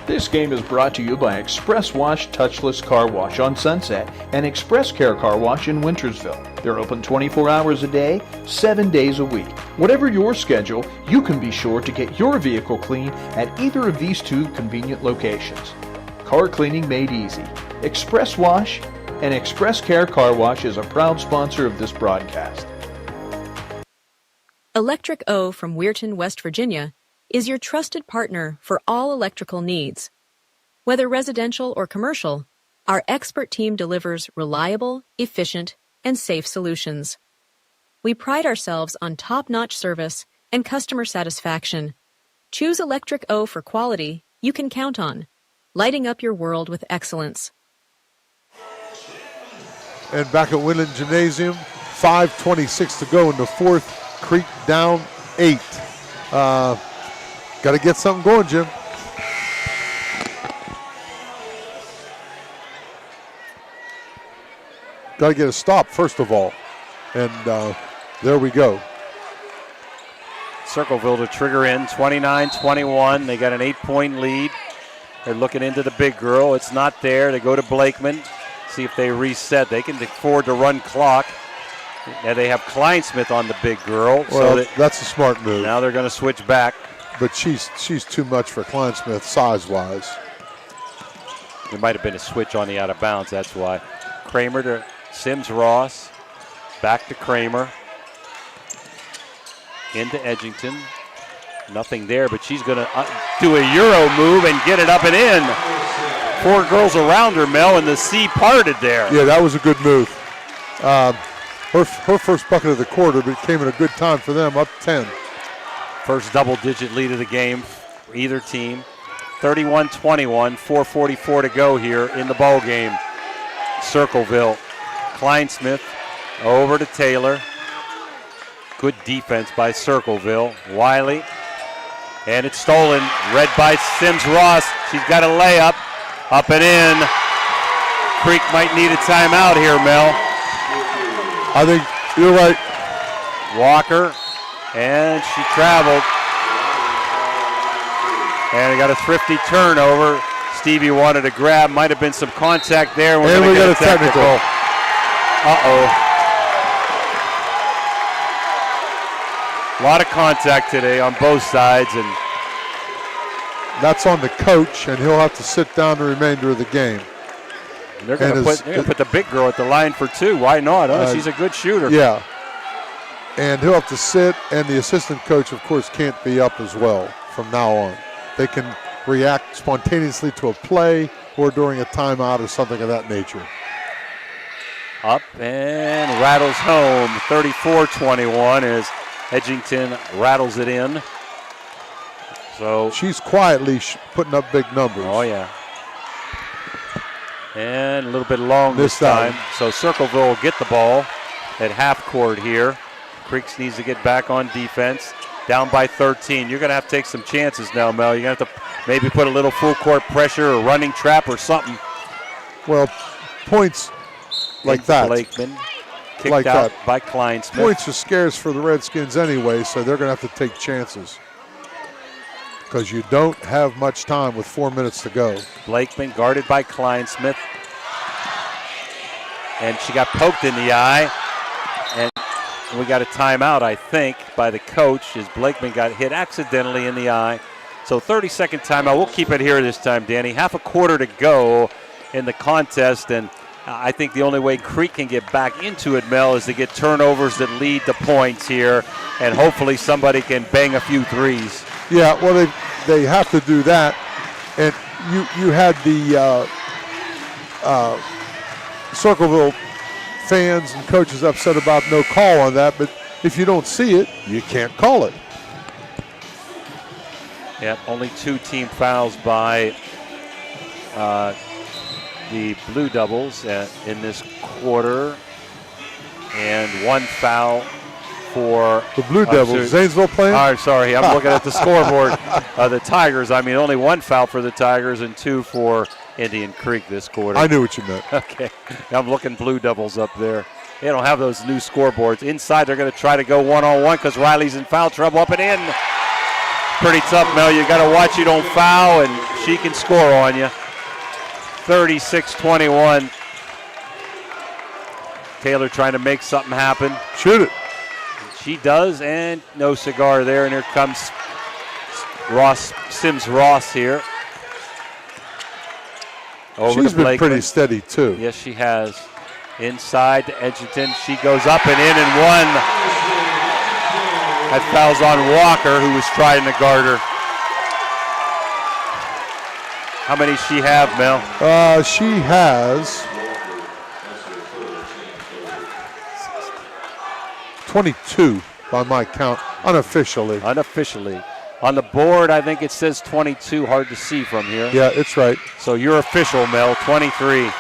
This game is brought to you by Express Wash Touchless Car Wash on Sunset and Express Care Car Wash in Wintersville. They're open 24 hours a day, 7 days a week. Whatever your schedule, you can be sure to get your vehicle clean at either of these 2 convenient locations. Car cleaning made easy. Express Wash and Express Care Car Wash is a proud sponsor of this broadcast. Electric O from Weirton, West Virginia, is your trusted partner for all electrical needs. Whether residential or commercial, our expert team delivers reliable, efficient, and safe solutions. We pride ourselves on top-notch service and customer satisfaction. Choose Electric O for quality you can count on, lighting up your world with excellence. And back at Winland Gymnasium, 5:26 to go in the fourth. Creek down 8. Got to get something going, Jim. Got to get a stop, first of all. And there we go. Circleville to trigger in, 29-21. They got an 8-point lead. They're looking into the big girl. It's not there. They go to Blakeman, see if they reset. They can afford to run clock. Now they have Kleinsmith on the big girl. Well, so that's a smart move. Now they're going to switch back. But she's too much for Kleinsmith size-wise. There might have been a switch on the out of bounds, that's why. Kramer to Sims-Ross. Back to Kramer. Into Edgington. Nothing there, but she's going to do a Euro move and get it up and in. 4 girls around her, Mel, and the sea parted there. Yeah, that was a good move. Her first bucket of the quarter, but it came at a good time for them, up 10. First double-digit lead of the game for either team. 31-21, 4:44 to go here in the ball game. Circleville. Kleinsmith over to Taylor. Good defense by Circleville. Wiley. And it's stolen. Read by Sims-Ross. She's got a layup. Up and in. Creek might need a timeout here, Mel. I think you're right. Walker. And she traveled. And they got a thrifty turnover. Stevie wanted a grab. Might have been some contact there. And we got a technical. Uh-oh. A lot of contact today on both sides. And that's on the coach, and he'll have to sit down the remainder of the game. They're going to put the big girl at the line for 2. Why not? She's a good shooter. Yeah. And he'll have to sit, and the assistant coach, of course, can't be up as well from now on. They can react spontaneously to a play or during a timeout or something of that nature. Up and rattles home. 34-21 as Edgington rattles it in. So she's quietly putting up big numbers. Oh, yeah. And a little bit long this time. So Circleville will get the ball at half court here. Creeks needs to get back on defense. Down by 13. You're going to have to take some chances now, Mel. You're going to have to maybe put a little full court pressure or running trap or something. Well, points like that. Blakeman kicked like out that. by Kleinsmith. Points are scarce for the Redskins anyway, so they're going to have to take chances. Because you don't have much time with 4 minutes to go. Blakeman guarded by Kleinsmith. And she got poked in the eye. And we got a timeout, I think, by the coach as Blakeman got hit accidentally in the eye. So 30-second timeout. We'll keep it here this time, Danny. Half a quarter to go in the contest. And I think the only way Creek can get back into it, Mel, is to get turnovers that lead to points here, and hopefully somebody can bang a few threes. Yeah, well, they have to do that. And you had the Circleville fans and coaches upset about no call on that, but if you don't see it, you can't call it. Yep, only 2 team fouls by the Blue Devils in this quarter, and 1 foul for the Blue Devils. Zanesville playing? Oh, sorry, I'm looking at the scoreboard. The Tigers, I mean, only 1 foul for the Tigers and 2 for Indian Creek this quarter. I knew what you meant. Okay, I'm looking Blue Devils up there. They don't have those new scoreboards. Inside, they're going to try to go one-on-one because Riley's in foul trouble. Up and in. Pretty tough, Mel. You got to watch you don't foul, and she can score on you. 36-21. Taylor trying to make something happen. Shoot it. She does, and no cigar there. And here comes Sims Ross here. She's been pretty steady, too. Yes, she has. Inside to Edgerton. She goes up and in and 1. That foul's on Walker, who was trying to guard her. How many she have, Mel? She has 22 by my count, unofficially. Unofficially. On the board, I think it says 22. Hard to see from here. Yeah, it's right. So you're official, Mel, 23.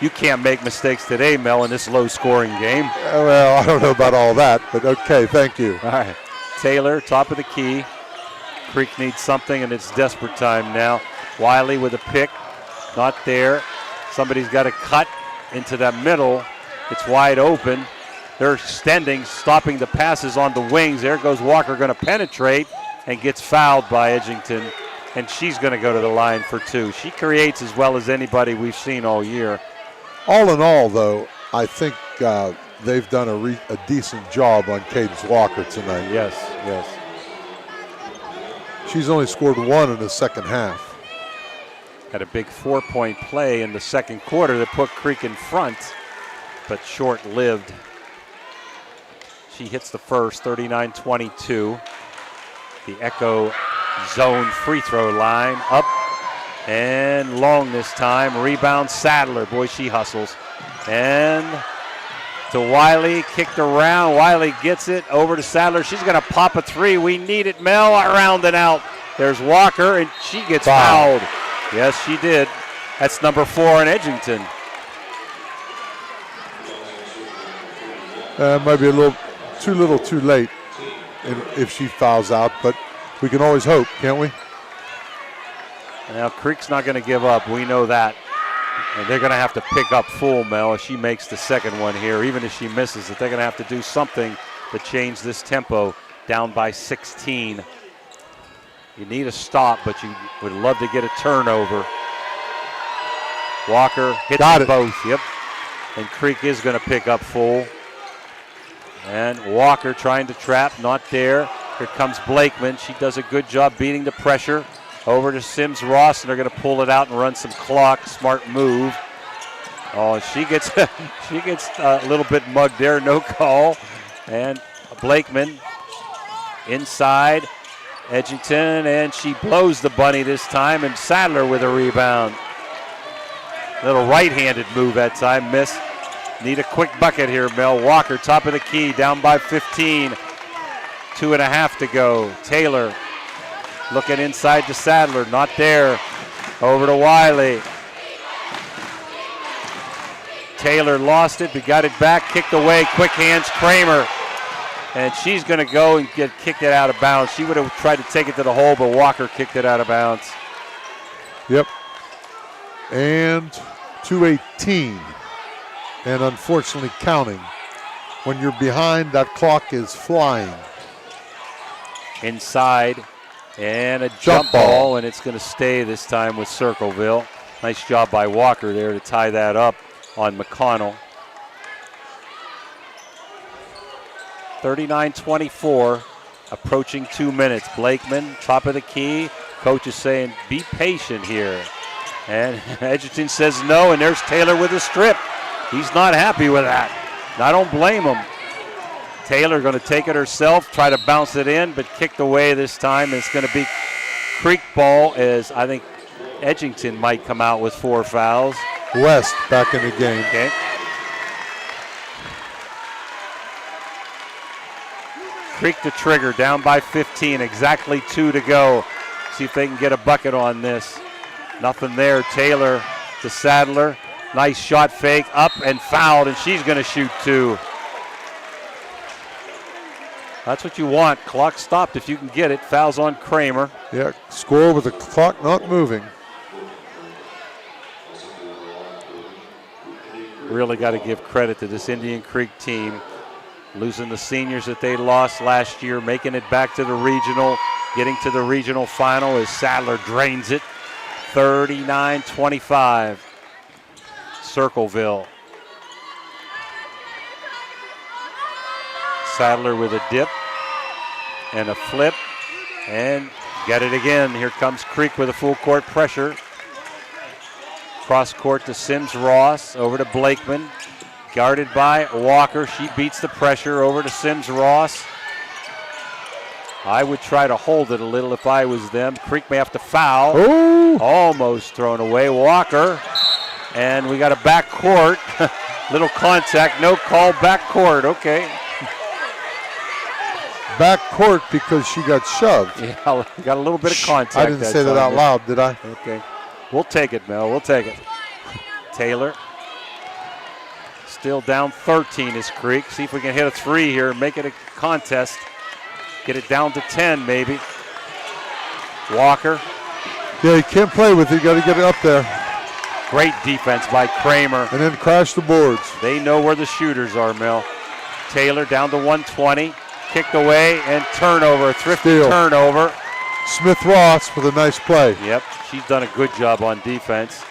You can't make mistakes today, Mel, in this low-scoring game. Well, I don't know about all that, but okay, thank you. All right. Taylor, top of the key. Creek needs something, and it's desperate time now. Wiley with a pick. Not there. Somebody's got to cut into that middle. It's wide open. They're extending, stopping the passes on the wings. There goes Walker, going to penetrate, and gets fouled by Edgington. And she's going to go to the line for 2. She creates as well as anybody we've seen all year. All in all, though, I think they've done a decent job on Cadence Walker tonight. Yes, yes. She's only scored 1 in the second half. Had a big 4-point play in the second quarter that put Creek in front, but short-lived. She hits the first, 39-22. The Echo zone free throw line up and long this time. Rebound Sadler. Boy, she hustles. And to Wiley, kicked around. Wiley gets it over to Sadler. She's going to pop a 3. We need it, Mel. Around and out. There's Walker, and she gets fouled. Yes, she did. That's number 4 in Edgington. Might be a little too late if she fouls out, but we can always hope, can't we? Now, Creek's not going to give up. We know that. And they're going to have to pick up full, Mel, if she makes the second one here. Even if she misses it, they're going to have to do something to change this tempo. Down by 16. You need a stop, but you would love to get a turnover. Walker hits them both. Yep. And Creek is going to pick up full. And Walker trying to trap, not there. Here comes Blakeman. She does a good job beating the pressure. Over to Sims Ross, and they're going to pull it out and run some clock. Smart move. Oh, she gets a little bit mugged there. No call. And Blakeman inside Edgington, and she blows the bunny this time. And Sadler with a rebound. Little right-handed move that time. Miss. Need a quick bucket here, Mel. Walker, top of the key, down by 15. 2.5 to go. Taylor looking inside to Sadler, not there. Over to Wiley. Taylor lost it, but got it back, kicked away, quick hands, Kramer. And she's going to go and get kicked it out of bounds. She would have tried to take it to the hole, but Walker kicked it out of bounds. Yep. And 2:18. And unfortunately counting. When you're behind, that clock is flying. Inside. And a jump ball, and it's going to stay this time with Circleville. Nice job by Walker there to tie that up on McConnell. 39-24, approaching 2 minutes. Blakeman, top of the key. Coach is saying, be patient here. And Edgerton says no, and there's Taylor with a strip. He's not happy with that. And I don't blame him. Taylor going to take it herself, try to bounce it in, but kicked away this time. It's going to be Creek ball, as I think Edgerton might come out with 4 fouls. West back in the game. Okay. Creek to trigger, down by 15, exactly 2 to go. See if they can get a bucket on this. Nothing there. Taylor to Sadler. Nice shot fake, up and fouled, and she's going to shoot 2. That's what you want. Clock stopped if you can get it. Fouls on Kramer. Yeah, score with the clock not moving. Really got to give credit to this Indian Creek team. Losing the seniors that they lost last year, making it back to the regional, getting to the regional final as Sadler drains it. 39-25. Circleville. Sadler with a dip and a flip and get it again. Here comes Creek with a full court pressure. Cross court to Sims Ross, over to Blakeman. Guarded by Walker. She beats the pressure over to Sims Ross. I would try to hold it a little if I was them. Creek may have to foul. Ooh. Almost thrown away. Walker. And we got a back court. Little contact, no call, back court. Okay. Back court because she got shoved. Yeah, got a little bit of contact. I didn't say that out loud, did I? Okay. We'll take it, Mel. We'll take it. Taylor. Still down 13 is Creek. See if we can hit a 3 here, make it a contest. Get it down to 10 maybe. Walker. Yeah, you can't play with it. You got to get it up there. Great defense by Kramer. And then crash the boards. They know where the shooters are, Mel. Taylor down to 120. Kicked away and turnover. Thrifty Steal. Turnover. Smith Ross with a nice play. Yep, she's done a good job on defense.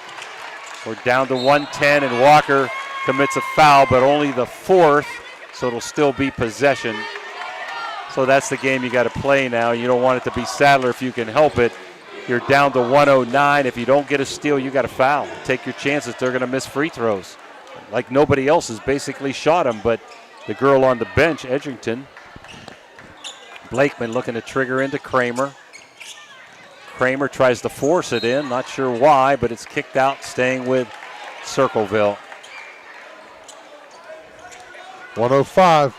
We're down to 110 and Walker commits a foul, but only the 4th, so it'll still be possession. So that's the game you got to play now. You don't want it to be Sadler if you can help it. You're down to 109. If you don't get a steal, you got to foul. Take your chances. They're going to miss free throws. Like nobody else has basically shot them, but the girl on the bench, Edgerton. Blakeman looking to trigger into Kramer. Kramer tries to force it in. Not sure why, but it's kicked out, staying with Circleville. 105.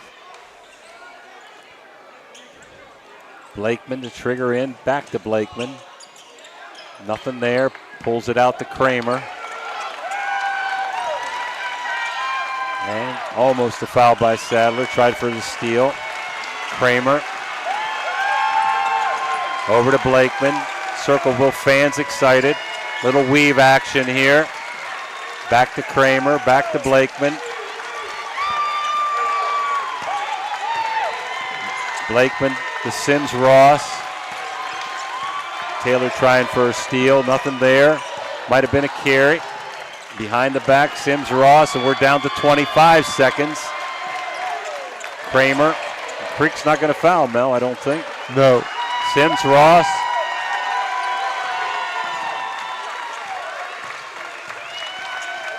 Blakeman to trigger in, back to Blakeman. Nothing there, pulls it out to Kramer. And almost a foul by Sadler, tried for the steal. Kramer. Over to Blakeman. Circleville fans excited. Little weave action here. Back to Kramer, back to Blakeman. Blakeman to Sims Ross. Taylor trying for a steal, nothing there. Might have been a carry. Behind the back, Sims Ross, and we're down to 25 seconds. Kramer. Creek's not going to foul, Mel, I don't think. No. Sims Ross.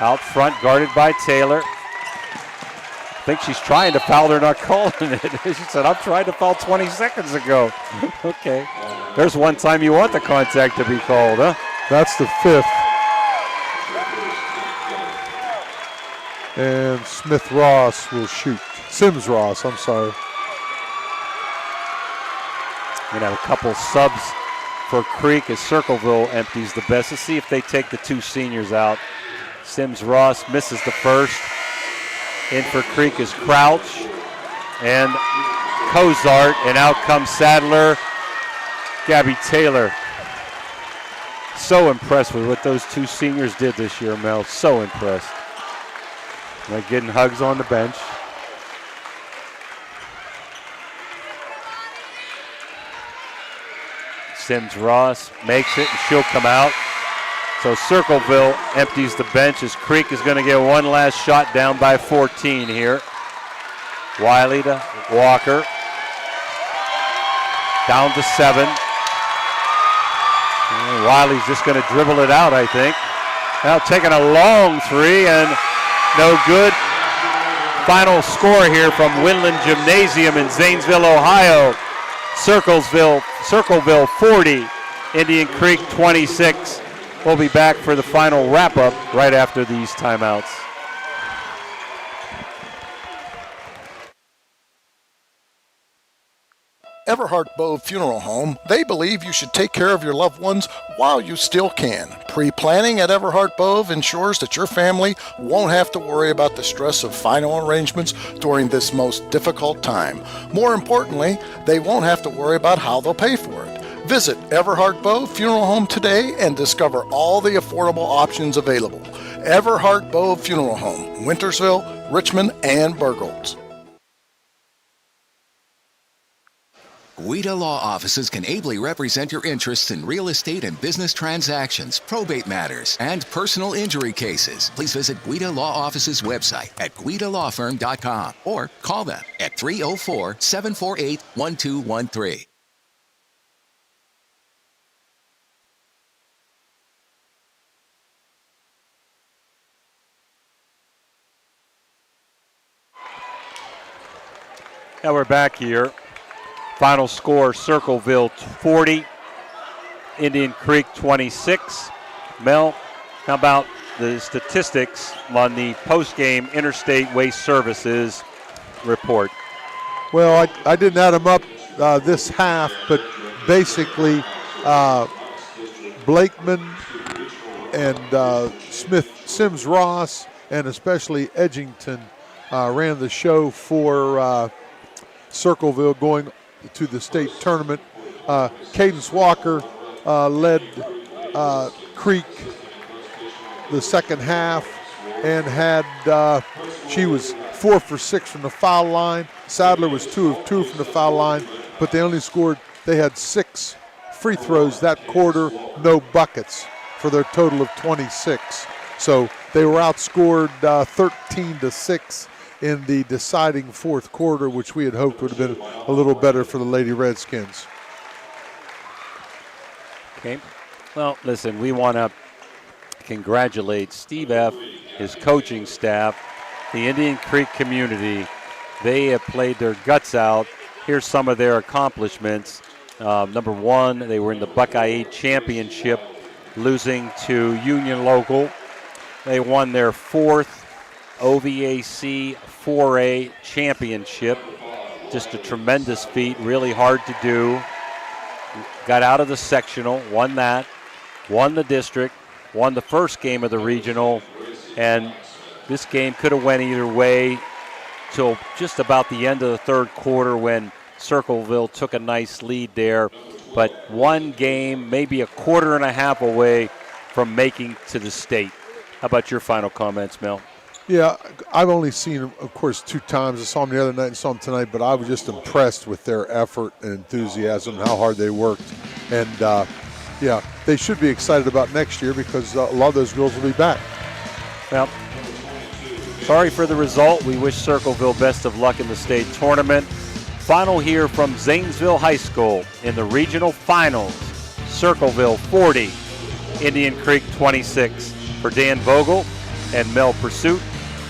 Out front, guarded by Taylor. I think she's trying to foul, they're not calling it. She said, I'm trying to foul 20 seconds ago. Okay. There's one time you want the contact to be called, huh? That's the 5th. And Smith Ross will shoot. Sims Ross, I'm sorry. We're going to have a couple subs for Creek as Circleville empties the bench. Let's see if they take the 2 seniors out. Sims Ross misses the first. In for Creek is Crouch and Cozart, and out comes Sadler. Gabby Taylor. So impressed with what those 2 seniors did this year, Mel. So impressed. They're getting hugs on the bench. Sims Ross makes it, and she'll come out. So Circleville empties the bench as Creek is going to get one last shot, down by 14 here. Wiley to Walker. Down to 7. And Wiley's just going to dribble it out, I think. Now taking a long three and no good. Final score here from Winland Gymnasium in Zanesville, Ohio. Circleville 40, Indian Creek 26. We'll be back for the final wrap-up right after these timeouts. Everhart Bove Funeral Home, they believe you should take care of your loved ones while you still can. Pre-planning at Everhart Bove ensures that your family won't have to worry about the stress of final arrangements during this most difficult time. More importantly, they won't have to worry about how they'll pay for it. Visit Everhart Bove Funeral Home today and discover all the affordable options available. Everhart Bove Funeral Home, Wintersville, Richmond, and Burgolds. Guida Law Offices can ably represent your interests in real estate and business transactions, probate matters, and personal injury cases. Please visit Guida Law Offices' website at guidalawfirm.com or call them at 304-748-1213. Now we're back here. Final score, Circleville 40, Indian Creek 26. Mel, how about the statistics on the post-game Interstate Waste Services report? Well, I didn't add them up this half, but basically Blakeman and Smith, Sims Ross, and especially Edgington ran the show for Circleville going to the state tournament. Cadence Walker led Creek the second half and had she was 4 for 6 from the foul line. Sadler was 2 of 2 from the foul line, but they had 6 free throws that quarter, no buckets for their total of 26. So they were outscored 13-6 in the deciding fourth quarter, which we had hoped would have been a little better for the Lady Redskins. Okay. Well, listen, we want to congratulate Steve F., his coaching staff, the Indian Creek community. They have played their guts out. Here's some of their accomplishments. Number one, they were in the Buckeye 8 Championship, losing to Union Local. They won their 4th OVAC 4A championship. Just a tremendous feat, really hard to do. Got out of the sectional, won that, won the district, won the first game of the regional, and this game could have went either way till just about the end of the third quarter when Circleville took a nice lead there. But one game, maybe a quarter and a half away from making to the state. How about your final comments, Mel? Yeah, I've only seen them, of course, 2 times. I saw them the other night and saw them tonight, but I was just impressed with their effort and enthusiasm, how hard they worked. And, yeah, they should be excited about next year because a lot of those girls will be back. Well, sorry for the result. We wish Circleville best of luck in the state tournament. Final here from Zanesville High School in the regional finals. Circleville 40, Indian Creek 26. For Dan Vogel and Mel Pursuit,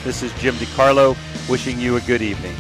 this is Jim DiCarlo wishing you a good evening.